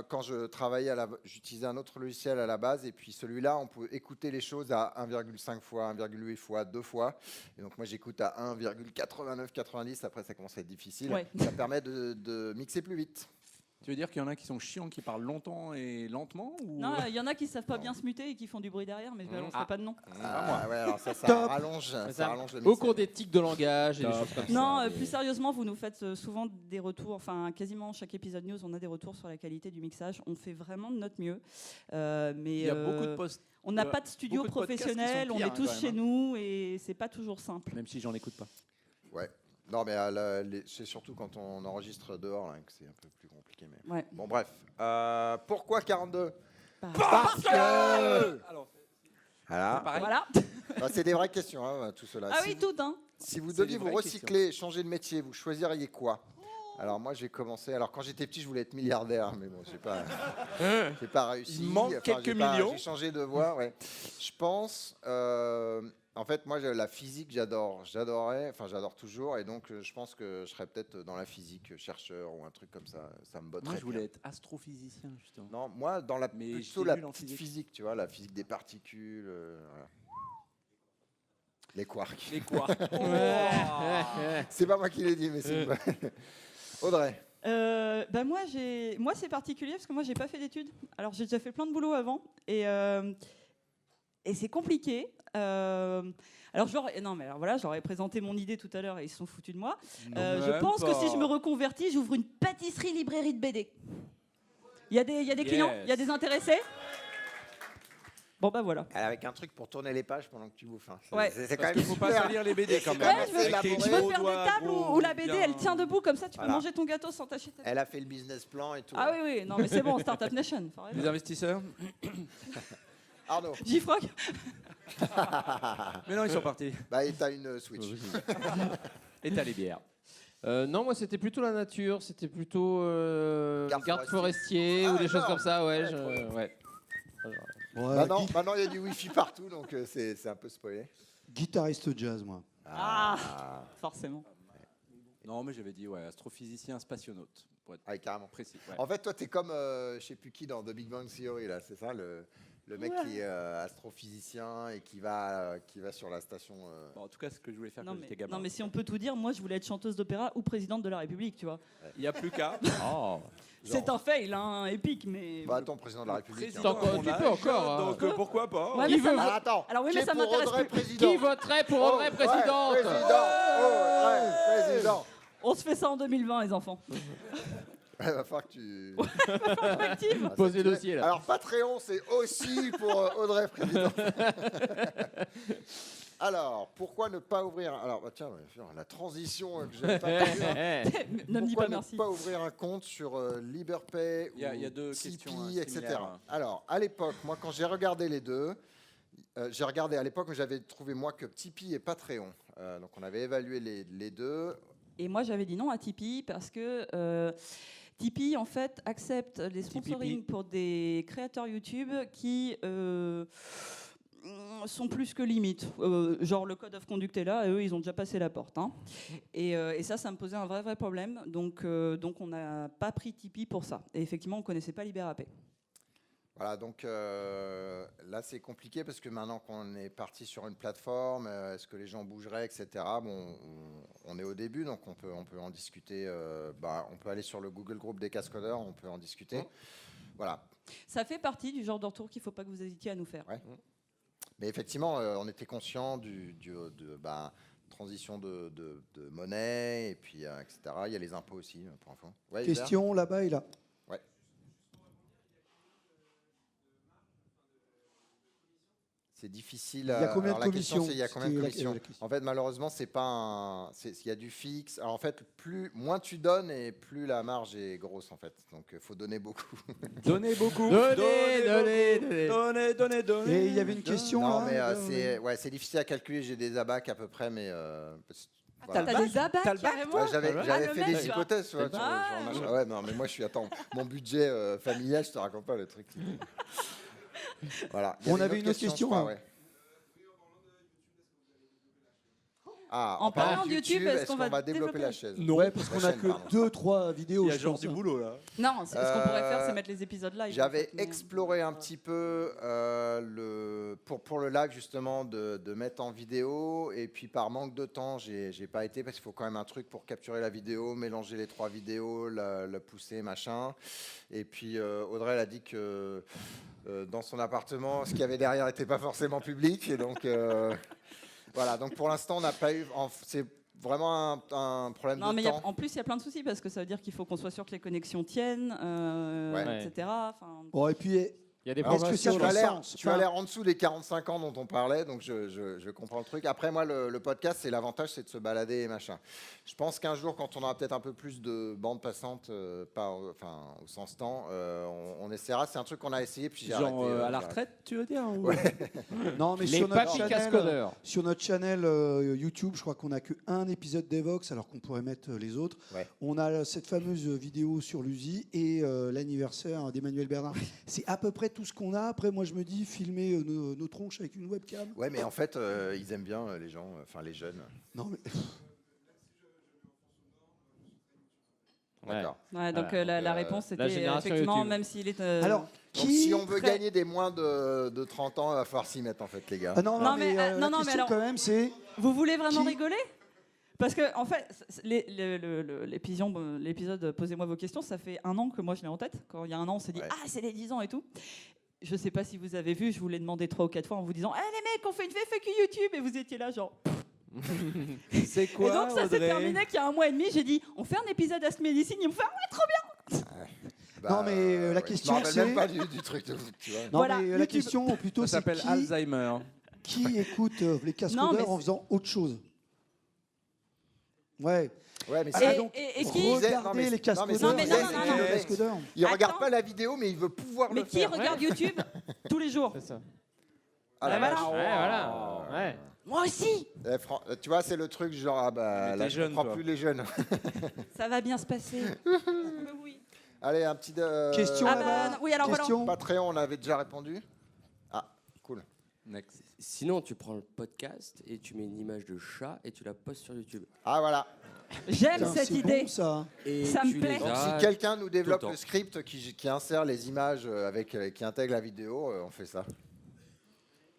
Speaker 1: quand je travaillais, j'utilisais un autre logiciel à la base, et puis celui-là, on peut écouter les choses à 1,5 fois, 1,8 fois, 2 fois. Et donc moi, j'écoute à 1,8990. Après, ça commence à être difficile.
Speaker 2: Ouais.
Speaker 1: Ça permet de mixer plus vite.
Speaker 3: Tu veux dire qu'il y en a qui sont chiants, qui parlent longtemps et lentement ou...
Speaker 2: Non, il y en a qui savent pas bien se muter et qui font du bruit derrière, mais je balancerai pas de nom.
Speaker 1: Ah, ouais, alors ça
Speaker 4: Top.
Speaker 1: rallonge, ça rallonge le
Speaker 6: Au
Speaker 1: mixage.
Speaker 6: cours des tics de langage et des choses comme ça.
Speaker 2: Non,
Speaker 6: mais-
Speaker 2: plus sérieusement, vous nous faites souvent des retours, enfin quasiment chaque épisode news, on a des retours sur la qualité du mixage. On fait vraiment de notre mieux. Mais
Speaker 3: Il y a beaucoup de posts,
Speaker 2: on n'a pas de studio
Speaker 3: beaucoup de podcasts qui sont
Speaker 2: professionnel, on
Speaker 3: pires,
Speaker 2: est
Speaker 3: hein,
Speaker 2: tous
Speaker 3: quand même,
Speaker 2: chez
Speaker 3: hein.
Speaker 2: nous et c'est pas toujours simple.
Speaker 3: même si j'en écoute pas.
Speaker 1: Ouais. Non, mais c'est surtout quand on enregistre dehors là, que c'est un peu plus compliqué. Mais...
Speaker 2: Ouais.
Speaker 1: Bon, bref. Pourquoi 42?
Speaker 2: Parce
Speaker 3: Alors,
Speaker 1: Voilà.
Speaker 3: pareil.
Speaker 2: Voilà.
Speaker 1: Bah, c'est des vraies questions, hein, tout cela.
Speaker 2: Ah
Speaker 1: si,
Speaker 2: oui, tout, hein.
Speaker 1: si vous
Speaker 3: C'est
Speaker 1: deviez
Speaker 3: des
Speaker 1: vous
Speaker 3: vraies
Speaker 1: recycler, changer de métier, vous choisiriez quoi? Alors moi, j'ai commencé. Alors quand j'étais petit, je voulais être milliardaire, mais bon, j'ai pas réussi.
Speaker 3: Il manque quelques millions.
Speaker 1: J'ai changé de voie. Ouais. Je pense. En fait, moi, la physique, j'adorais. Enfin, j'adore toujours, et donc je pense que je serais peut-être dans la physique, chercheur ou un truc comme ça. Ça me botterait.
Speaker 3: Moi, je voulais
Speaker 1: bien.
Speaker 3: être astrophysicien, justement.
Speaker 1: Non, moi, dans
Speaker 3: Mais
Speaker 1: plutôt
Speaker 3: j'étais
Speaker 1: la
Speaker 3: nul en
Speaker 1: petite
Speaker 3: physique.
Speaker 1: physique, tu vois, la physique des particules. Voilà. Les quarks.
Speaker 3: Et quoi
Speaker 1: C'est pas moi qui l'ai dit, mais c'est Audrey.
Speaker 2: Bah moi c'est particulier parce que moi j'ai pas fait d'études. Alors j'ai déjà fait plein de boulot avant et c'est compliqué. Alors j'aurais présenté mon idée tout à l'heure et ils se sont foutus de moi. Je pense que si je me reconvertis, j'ouvre une pâtisserie librairie de BD. Il y a des clients, il y a des intéressés. Bon bah voilà.
Speaker 1: Avec un truc pour tourner les pages pendant que tu bouffes. Hein.
Speaker 2: Ouais.
Speaker 1: C'est quand
Speaker 3: Parce
Speaker 1: même
Speaker 3: qu'il faut pas
Speaker 1: super.
Speaker 3: salir les BD quand
Speaker 1: C'est
Speaker 3: même.
Speaker 1: quand
Speaker 2: Ouais,
Speaker 1: même assez
Speaker 3: Avec tes
Speaker 2: Je
Speaker 1: élaboré.
Speaker 2: veux
Speaker 3: gros
Speaker 2: faire des
Speaker 3: doigts
Speaker 2: tables où la BD
Speaker 3: bien-
Speaker 2: elle tient debout comme ça tu peux
Speaker 1: Voilà.
Speaker 2: manger ton gâteau sans tâcher ta tête.
Speaker 1: Elle a fait le business plan et tout.
Speaker 2: Ah oui oui, non mais c'est bon, Startup Nation. forever.
Speaker 3: Les investisseurs
Speaker 1: Arnaud,
Speaker 2: J-Frog.
Speaker 3: Mais non, ils sont partis.
Speaker 1: bah, et t'as une Switch.
Speaker 3: Et t'as les bières.
Speaker 6: Non, moi c'était plutôt la nature, c'était plutôt
Speaker 1: Garde
Speaker 6: garde
Speaker 1: forestier.
Speaker 6: forestier
Speaker 1: Ah,
Speaker 6: ou des choses
Speaker 1: d'accord.
Speaker 6: comme ça, ouais.
Speaker 1: Ouais, trop bien.
Speaker 6: Ouais.
Speaker 4: Ouais,
Speaker 1: Maintenant, il y a du Wi-Fi partout, donc c'est un peu spoilé.
Speaker 4: guitariste jazz, moi.
Speaker 2: Ah, forcément.
Speaker 3: Non, mais j'avais dit, ouais, astrophysicien spationaute, pour être
Speaker 1: Ah, carrément.
Speaker 3: précis. Ouais.
Speaker 1: En fait, toi, t'es comme, je sais plus qui, dans The Big Bang Theory, là, c'est ça, le mec qui est astrophysicien et qui va sur la station.
Speaker 3: Bon, en tout cas, ce que je voulais faire
Speaker 2: Non
Speaker 3: quand
Speaker 2: mais,
Speaker 3: j'étais gamin.
Speaker 2: non mais si on peut tout dire, moi je voulais être chanteuse d'opéra ou présidente de la République, tu vois.
Speaker 3: Il n'y a plus qu'à.
Speaker 6: Oh.
Speaker 2: C'est un fail, hein, épique, mais.
Speaker 1: Bah, attends, président de la République.
Speaker 3: Président
Speaker 6: T'en-
Speaker 3: à mon
Speaker 6: tu peux
Speaker 3: âge,
Speaker 6: encore, hein.
Speaker 3: Donc pourquoi pas
Speaker 2: Ouais,
Speaker 6: Qui
Speaker 2: mais ça
Speaker 6: veut-
Speaker 2: m'a-
Speaker 1: Ah, attends.
Speaker 2: Alors oui,
Speaker 1: qui
Speaker 2: mais
Speaker 1: est
Speaker 2: ça
Speaker 1: pour
Speaker 2: m'intéresse
Speaker 1: Audrey
Speaker 2: plus.
Speaker 1: président
Speaker 6: Qui voterait pour Audrey présidente
Speaker 1: Ouais, président.
Speaker 2: On se fait ça en 2020, les enfants.
Speaker 1: Il va falloir que tu.
Speaker 2: Active.
Speaker 1: Ah,
Speaker 6: Posez
Speaker 1: ça,
Speaker 6: le
Speaker 1: tu
Speaker 6: dossier,
Speaker 1: veux.
Speaker 6: là.
Speaker 1: Alors, Patreon, c'est aussi pour Audrey président. Alors, pourquoi ne pas ouvrir. Alors, bah, tiens, la transition que j'aime pas faire.
Speaker 2: Ne me dis
Speaker 1: Pourquoi
Speaker 2: pas
Speaker 1: ne
Speaker 2: merci.
Speaker 1: pas ouvrir un compte sur Liberpay ou
Speaker 3: Il y a deux
Speaker 1: Tipeee,
Speaker 3: questions,
Speaker 1: etc.
Speaker 3: similaires.
Speaker 1: Alors, à l'époque, moi, quand j'ai regardé les deux, j'ai regardé à l'époque, j'avais trouvé moi que Tipeee et Patreon. Donc, on avait évalué les deux.
Speaker 2: Et moi j'avais dit non à Tipeee parce que Tipeee en fait accepte les sponsorings pour des créateurs YouTube qui sont plus que limites. Genre le code of conduct est là, et eux ils ont déjà passé la porte. Hein. Et ça me posait un vrai problème. Donc on n'a pas pris Tipeee pour ça. Et effectivement on connaissait pas Liberapay.
Speaker 1: Voilà, donc là c'est compliqué parce que maintenant qu'on est parti sur une plateforme, est-ce que les gens bougeraient, etc. Bon, on est au début, donc on peut en discuter. On peut aller sur le Google Group des cascodeurs, on peut en discuter. Voilà.
Speaker 2: Ça fait partie du genre de retour qu'il ne faut pas que vous hésitiez à nous faire.
Speaker 1: Ouais. Mais effectivement, on était conscient transition de monnaie et puis etc. Il y a les impôts aussi pour info. Ouais, Hubert.
Speaker 4: Question là-bas et là.
Speaker 1: C'est difficile.
Speaker 4: Il y a combien
Speaker 1: alors,
Speaker 4: de
Speaker 1: la question,
Speaker 4: commissions
Speaker 1: c'est il y a combien de
Speaker 4: C'était la-
Speaker 1: commissions
Speaker 4: la question.
Speaker 1: En fait, malheureusement, c'est pas un. Il y a du fixe. Alors, en fait, moins tu donnes et plus la marge est grosse, en fait. Donc, il faut donner beaucoup.
Speaker 3: Donnez beaucoup.
Speaker 6: Donnez.
Speaker 3: Donnez.
Speaker 4: Et il y avait une question
Speaker 1: non,
Speaker 4: là,
Speaker 1: mais c'est difficile à calculer. J'ai des abacs à peu près, mais.
Speaker 2: T'as des abacs
Speaker 3: T'as le bac,
Speaker 2: carrément.
Speaker 1: Ouais, j'avais
Speaker 2: Ah, le
Speaker 1: fait
Speaker 2: mec,
Speaker 1: des
Speaker 2: tu vois.
Speaker 1: hypothèses, tu vois.
Speaker 2: Ah.
Speaker 1: Ouais, non, mais moi, attends, mon budget familial, je te raconte pas le truc. Voilà. Il y
Speaker 4: On avait une autre
Speaker 1: je
Speaker 4: question,
Speaker 1: crois,
Speaker 4: hein.
Speaker 1: ouais. Ah,
Speaker 2: En parlant de YouTube, est-ce qu'on va
Speaker 1: développer
Speaker 2: développer
Speaker 1: la chaise
Speaker 4: Ouais, parce qu'on a
Speaker 1: chaîne,
Speaker 4: que
Speaker 1: pardon.
Speaker 4: 2-3 vidéos.
Speaker 3: Il y a
Speaker 4: je
Speaker 3: genre
Speaker 4: pense,
Speaker 3: du
Speaker 4: hein.
Speaker 3: boulot là.
Speaker 2: Non, ce qu'on pourrait faire, c'est mettre les épisodes live.
Speaker 1: J'avais
Speaker 2: en fait, mais-
Speaker 1: exploré un petit peu pour le live justement de mettre en vidéo et puis par manque de temps j'ai pas été parce qu'il faut quand même un truc pour capturer la vidéo, mélanger les 3 vidéos, la pousser machin et puis Audrey elle a dit que dans son appartement ce qu'il y avait derrière n'était pas forcément public et donc voilà donc pour l'instant on n'a pas eu c'est vraiment un problème
Speaker 2: Non,
Speaker 1: de
Speaker 2: mais
Speaker 1: temps.
Speaker 2: en plus, il y a plein de soucis parce que ça veut dire qu'il faut qu'on soit sûr que les connexions tiennent,
Speaker 1: Ouais.
Speaker 2: etc. Enfin,
Speaker 4: Bon, et puis,
Speaker 6: Il y a des
Speaker 4: Est-ce que
Speaker 6: promotions.
Speaker 4: ça
Speaker 1: Tu as
Speaker 4: fait
Speaker 1: l'air-
Speaker 4: sens
Speaker 1: tu as l'air en dessous des 45 ans dont on parlait, donc je comprends le truc. Après, moi, le podcast, c'est l'avantage, c'est de se balader et machin. Je pense qu'un jour, quand on aura peut-être un peu plus de bandes passantes, au sens temps, on essaiera. C'est un truc qu'on a essayé, puis j'ai
Speaker 3: Genre
Speaker 1: arrêté.
Speaker 3: à la
Speaker 1: j'ai arrêté.
Speaker 3: retraite, tu veux dire ou-
Speaker 4: non, mais
Speaker 6: Les
Speaker 4: sur notre
Speaker 6: papis
Speaker 4: channel,
Speaker 6: cascodeurs.
Speaker 4: sur notre channel YouTube, je crois qu'on n'a qu'un épisode d'Evox, alors qu'on pourrait mettre les autres.
Speaker 1: Ouais.
Speaker 4: On a cette fameuse vidéo sur l'USI et l'anniversaire d'Emmanuel Bernard. C'est à peu près tout ce qu'on a. Après, moi, je me dis, filmer nos tronches avec une webcam.
Speaker 1: Ouais, mais en fait, ils aiment bien les gens, les jeunes.
Speaker 4: Non, mais
Speaker 1: D'accord.
Speaker 2: ouais, donc
Speaker 6: Voilà.
Speaker 2: la réponse c'était
Speaker 6: génération
Speaker 2: effectivement,
Speaker 6: YouTube.
Speaker 2: même s'il est.
Speaker 4: alors,
Speaker 1: Donc,
Speaker 4: qui
Speaker 1: si on veut
Speaker 4: ferait-
Speaker 1: gagner des moins de 30 ans, il va falloir s'y mettre, en fait, les gars.
Speaker 4: Ah non,
Speaker 2: Non, mais,
Speaker 4: la
Speaker 2: non, mais
Speaker 4: question
Speaker 2: alors-
Speaker 4: quand même, c'est
Speaker 2: Vous voulez vraiment
Speaker 4: Qui-
Speaker 2: rigoler? Parce que en fait, l'épisode Posez-moi vos questions, ça fait 1 an que moi je l'ai en tête. Quand il y a 1 an, on s'est dit
Speaker 1: Ouais.
Speaker 2: ah c'est les 10 ans et tout. Je sais pas si vous avez vu, je vous l'ai demandé 3 ou 4 fois en vous disant eh les mecs, on fait une FAQ YouTube et vous étiez là genre.
Speaker 3: C'est quoi
Speaker 2: et donc ça s'est
Speaker 3: Audrey
Speaker 2: terminé qu'il y a 1 mois et demi, j'ai dit on fait un épisode Ask Medicine, ils me fait ah ouais trop bien.
Speaker 4: Non, mais la question,
Speaker 1: je me rappelle même
Speaker 4: c'est-
Speaker 1: pas du truc, tu vois.
Speaker 4: non,
Speaker 2: Voilà,
Speaker 4: mais la
Speaker 2: YouTube.
Speaker 4: question plutôt,
Speaker 3: Ça
Speaker 4: c'est
Speaker 3: s'appelle
Speaker 4: qui,
Speaker 3: Alzheimer.
Speaker 4: qui écoute les
Speaker 2: Non,
Speaker 4: cascodeurs
Speaker 2: mais
Speaker 4: en faisant autre chose. Ouais.
Speaker 1: Ouais, mais
Speaker 2: Et,
Speaker 1: c'est-
Speaker 4: donc,
Speaker 2: et qui
Speaker 1: disait-
Speaker 4: Regardez
Speaker 1: non, mais-
Speaker 4: les
Speaker 1: non,
Speaker 4: cascodeurs.
Speaker 1: mais
Speaker 2: non, mais non, non,
Speaker 4: c'est
Speaker 2: non,
Speaker 4: qui,
Speaker 2: non.
Speaker 4: les cascodeurs
Speaker 1: il regarde
Speaker 2: Attends.
Speaker 1: pas la vidéo, mais il veut pouvoir
Speaker 2: mais
Speaker 1: le
Speaker 2: qui
Speaker 1: faire.
Speaker 2: regarde YouTube tous les jours?
Speaker 6: C'est ça.
Speaker 1: Ah, la
Speaker 2: Voilà.
Speaker 1: vache.
Speaker 6: Ouais, voilà. Ouais.
Speaker 2: Moi aussi.
Speaker 1: Tu vois, c'est le truc genre, ah bah,
Speaker 3: Mais
Speaker 1: là,
Speaker 3: t'es
Speaker 1: je
Speaker 3: jeune,
Speaker 1: comprends
Speaker 3: toi.
Speaker 1: plus les jeunes.
Speaker 2: Ça va bien se passer. Oui.
Speaker 1: Allez, un petit
Speaker 4: Question
Speaker 2: Ah
Speaker 4: là-bas.
Speaker 2: bah, non, oui, alors voilà.
Speaker 4: Question.
Speaker 1: Patreon, on avait déjà répondu. Ah, cool.
Speaker 3: Next.
Speaker 7: Sinon, tu prends le podcast et tu mets une image de chat et tu la postes sur YouTube.
Speaker 1: Ah, voilà.
Speaker 2: J'aime
Speaker 4: Putain,
Speaker 2: cette
Speaker 4: c'est
Speaker 2: idée.
Speaker 4: bon, ça.
Speaker 7: Et
Speaker 2: Ça me
Speaker 7: tu
Speaker 2: plaît.
Speaker 7: les
Speaker 1: Donc,
Speaker 7: as-
Speaker 1: si quelqu'un nous développe
Speaker 7: tout le
Speaker 1: le
Speaker 7: temps.
Speaker 1: script qui insère les images qui intègre la vidéo, on fait ça.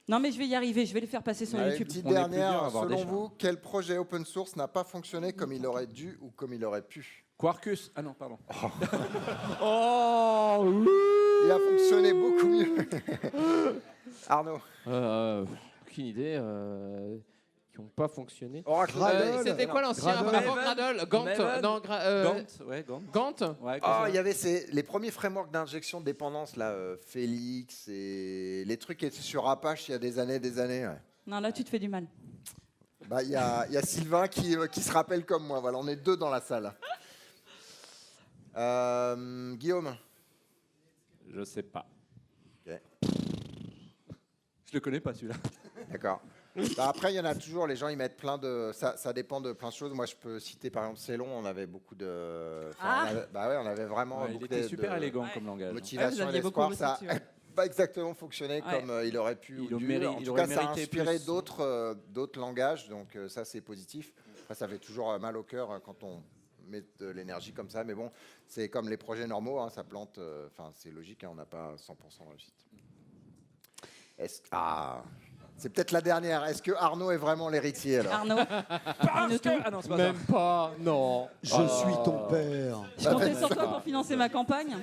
Speaker 2: Non mais je vais y arriver, je vais les faire passer sur
Speaker 1: Allez, une
Speaker 2: YouTube.
Speaker 1: petite
Speaker 3: On est plusieurs
Speaker 1: dernière.
Speaker 3: à avoir des
Speaker 1: Selon
Speaker 3: chats.
Speaker 1: vous, quel projet open source n'a pas fonctionné comme il aurait dû ou comme il aurait pu?
Speaker 3: Quarkus. Ah non, pardon.
Speaker 1: Il a fonctionné beaucoup mieux. Arnaud.
Speaker 6: Aucune idée. Qui n'ont pas fonctionné.
Speaker 1: Oracle.
Speaker 6: C'était quoi l'ancien
Speaker 4: Gradle.
Speaker 6: avant Gradle Gant
Speaker 3: Maven.
Speaker 6: non,
Speaker 3: Gant. Ouais, Gant.
Speaker 6: Gant
Speaker 3: Ouais,
Speaker 1: Ah,
Speaker 3: comme
Speaker 1: il y avait les premiers frameworks d'injection de dépendance, là, Félix et les trucs qui étaient sur Apache il y a des années. Ouais.
Speaker 2: Non là tu te fais du mal.
Speaker 1: Bah, il y a Sylvain qui se rappelle comme moi. Voilà, on est 2 dans la salle. Guillaume.
Speaker 3: Je sais pas.
Speaker 1: Ok.
Speaker 3: Je le connais pas celui-là.
Speaker 1: D'accord. Bah, après, il y en a toujours. Les gens, ils mettent plein de. Ça dépend de plein de choses. Moi, je peux citer par exemple Célon. On avait beaucoup de.
Speaker 2: Ah.
Speaker 1: On avait vraiment.
Speaker 3: Ouais, il
Speaker 1: beaucoup
Speaker 3: était
Speaker 1: de-
Speaker 3: super
Speaker 1: de
Speaker 3: élégant
Speaker 2: Ouais.
Speaker 3: comme langage.
Speaker 1: Motivation
Speaker 2: Ouais, vous
Speaker 1: et
Speaker 2: aviez beaucoup
Speaker 1: l'espoir.
Speaker 2: bossé
Speaker 1: Ça
Speaker 2: dessus, ouais.
Speaker 1: n'a pas exactement fonctionné
Speaker 2: Ouais.
Speaker 1: comme il aurait pu.
Speaker 3: Il
Speaker 1: ou
Speaker 3: au
Speaker 1: dû.
Speaker 3: mérite-
Speaker 1: En
Speaker 3: il
Speaker 1: tout
Speaker 3: aurait
Speaker 1: cas, ça a
Speaker 3: mérité
Speaker 1: inspiré
Speaker 3: plus.
Speaker 1: d'autres langages. Donc, ça, c'est positif. Après, ça fait toujours mal au cœur quand on met de l'énergie comme ça. Mais bon, c'est comme les projets normaux. Ça plante. Enfin, c'est logique. On n'a pas 100% de réussite. C'est peut-être la dernière. Est-ce que Arnaud est vraiment l'héritier alors?
Speaker 2: Arnaud, dis-nous tout.
Speaker 3: Ah non, c'est pas
Speaker 6: Même pas, non.
Speaker 4: Je suis ton père.
Speaker 2: Je comptais sur toi pour financer ma campagne.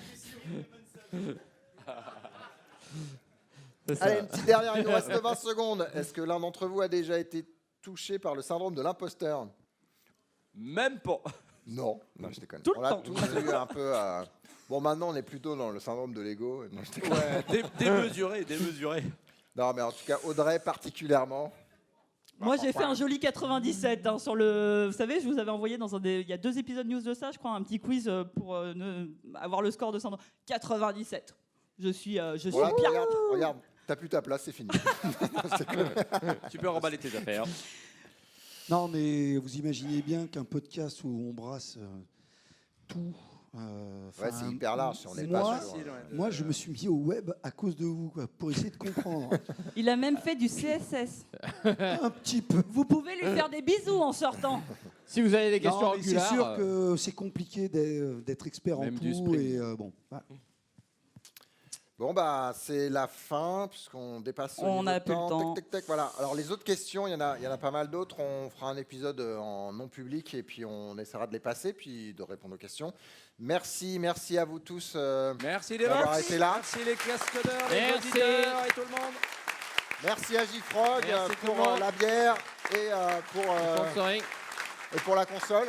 Speaker 1: Allez, une petite dernière, il nous reste 20 secondes. Est-ce que l'un d'entre vous a déjà été touché par le syndrome de l'imposteur?
Speaker 3: Même pas.
Speaker 1: Non, je déconne.
Speaker 2: Tout le
Speaker 1: On l'a
Speaker 2: temps.
Speaker 1: tous eu un peu. Bon, maintenant, on est plutôt dans le syndrome de l'ego. Non, je déconne.
Speaker 3: Ouais, démesuré, démesuré.
Speaker 1: Non, mais en tout cas, Audrey particulièrement.
Speaker 2: Moi, j'ai fait un joli 97 hein, sur le. Vous savez, je vous avais envoyé il y a 2 épisodes news de ça, je crois, un petit quiz pour avoir le score de Sandro. 97. Je suis bien.
Speaker 1: Regarde, t'as plus ta place, c'est fini.
Speaker 3: Tu peux remballer tes affaires.
Speaker 4: Non, mais vous imaginez bien qu'un podcast où on brasse tout.
Speaker 1: Ouais, c'est hyper large. Si on n'est
Speaker 4: moi,
Speaker 1: pas sur,
Speaker 4: moi, je me suis mis au web à cause de vous, quoi, pour essayer de comprendre
Speaker 2: Il a même fait du CSS.
Speaker 4: un petit peu.
Speaker 2: Vous pouvez lui faire des bisous en sortant.
Speaker 6: Si vous avez des questions
Speaker 4: Non, mais c'est
Speaker 6: angulaires,
Speaker 4: sûr que c'est compliqué d'être expert en
Speaker 6: Même du
Speaker 4: tout.
Speaker 6: spring.
Speaker 4: Et bon, voilà.
Speaker 1: Bon, bah, c'est la fin, puisqu'on dépasse
Speaker 2: On
Speaker 1: niveau
Speaker 2: n'a
Speaker 1: de
Speaker 2: plus le temps.
Speaker 1: Tac, tac, tac, voilà. Alors, les autres questions, il y en a pas mal d'autres. On fera un épisode en non public et puis on essaiera de les passer, puis de répondre aux questions. Merci à vous tous
Speaker 3: Merci
Speaker 1: d'avoir été là.
Speaker 3: Merci les cascodeurs, les
Speaker 6: Merci.
Speaker 3: auditeurs et tout le monde.
Speaker 1: Merci à J-Frog
Speaker 6: Merci tout
Speaker 1: pour
Speaker 6: le monde.
Speaker 1: la bière et pour
Speaker 6: sponsoring.
Speaker 1: la console.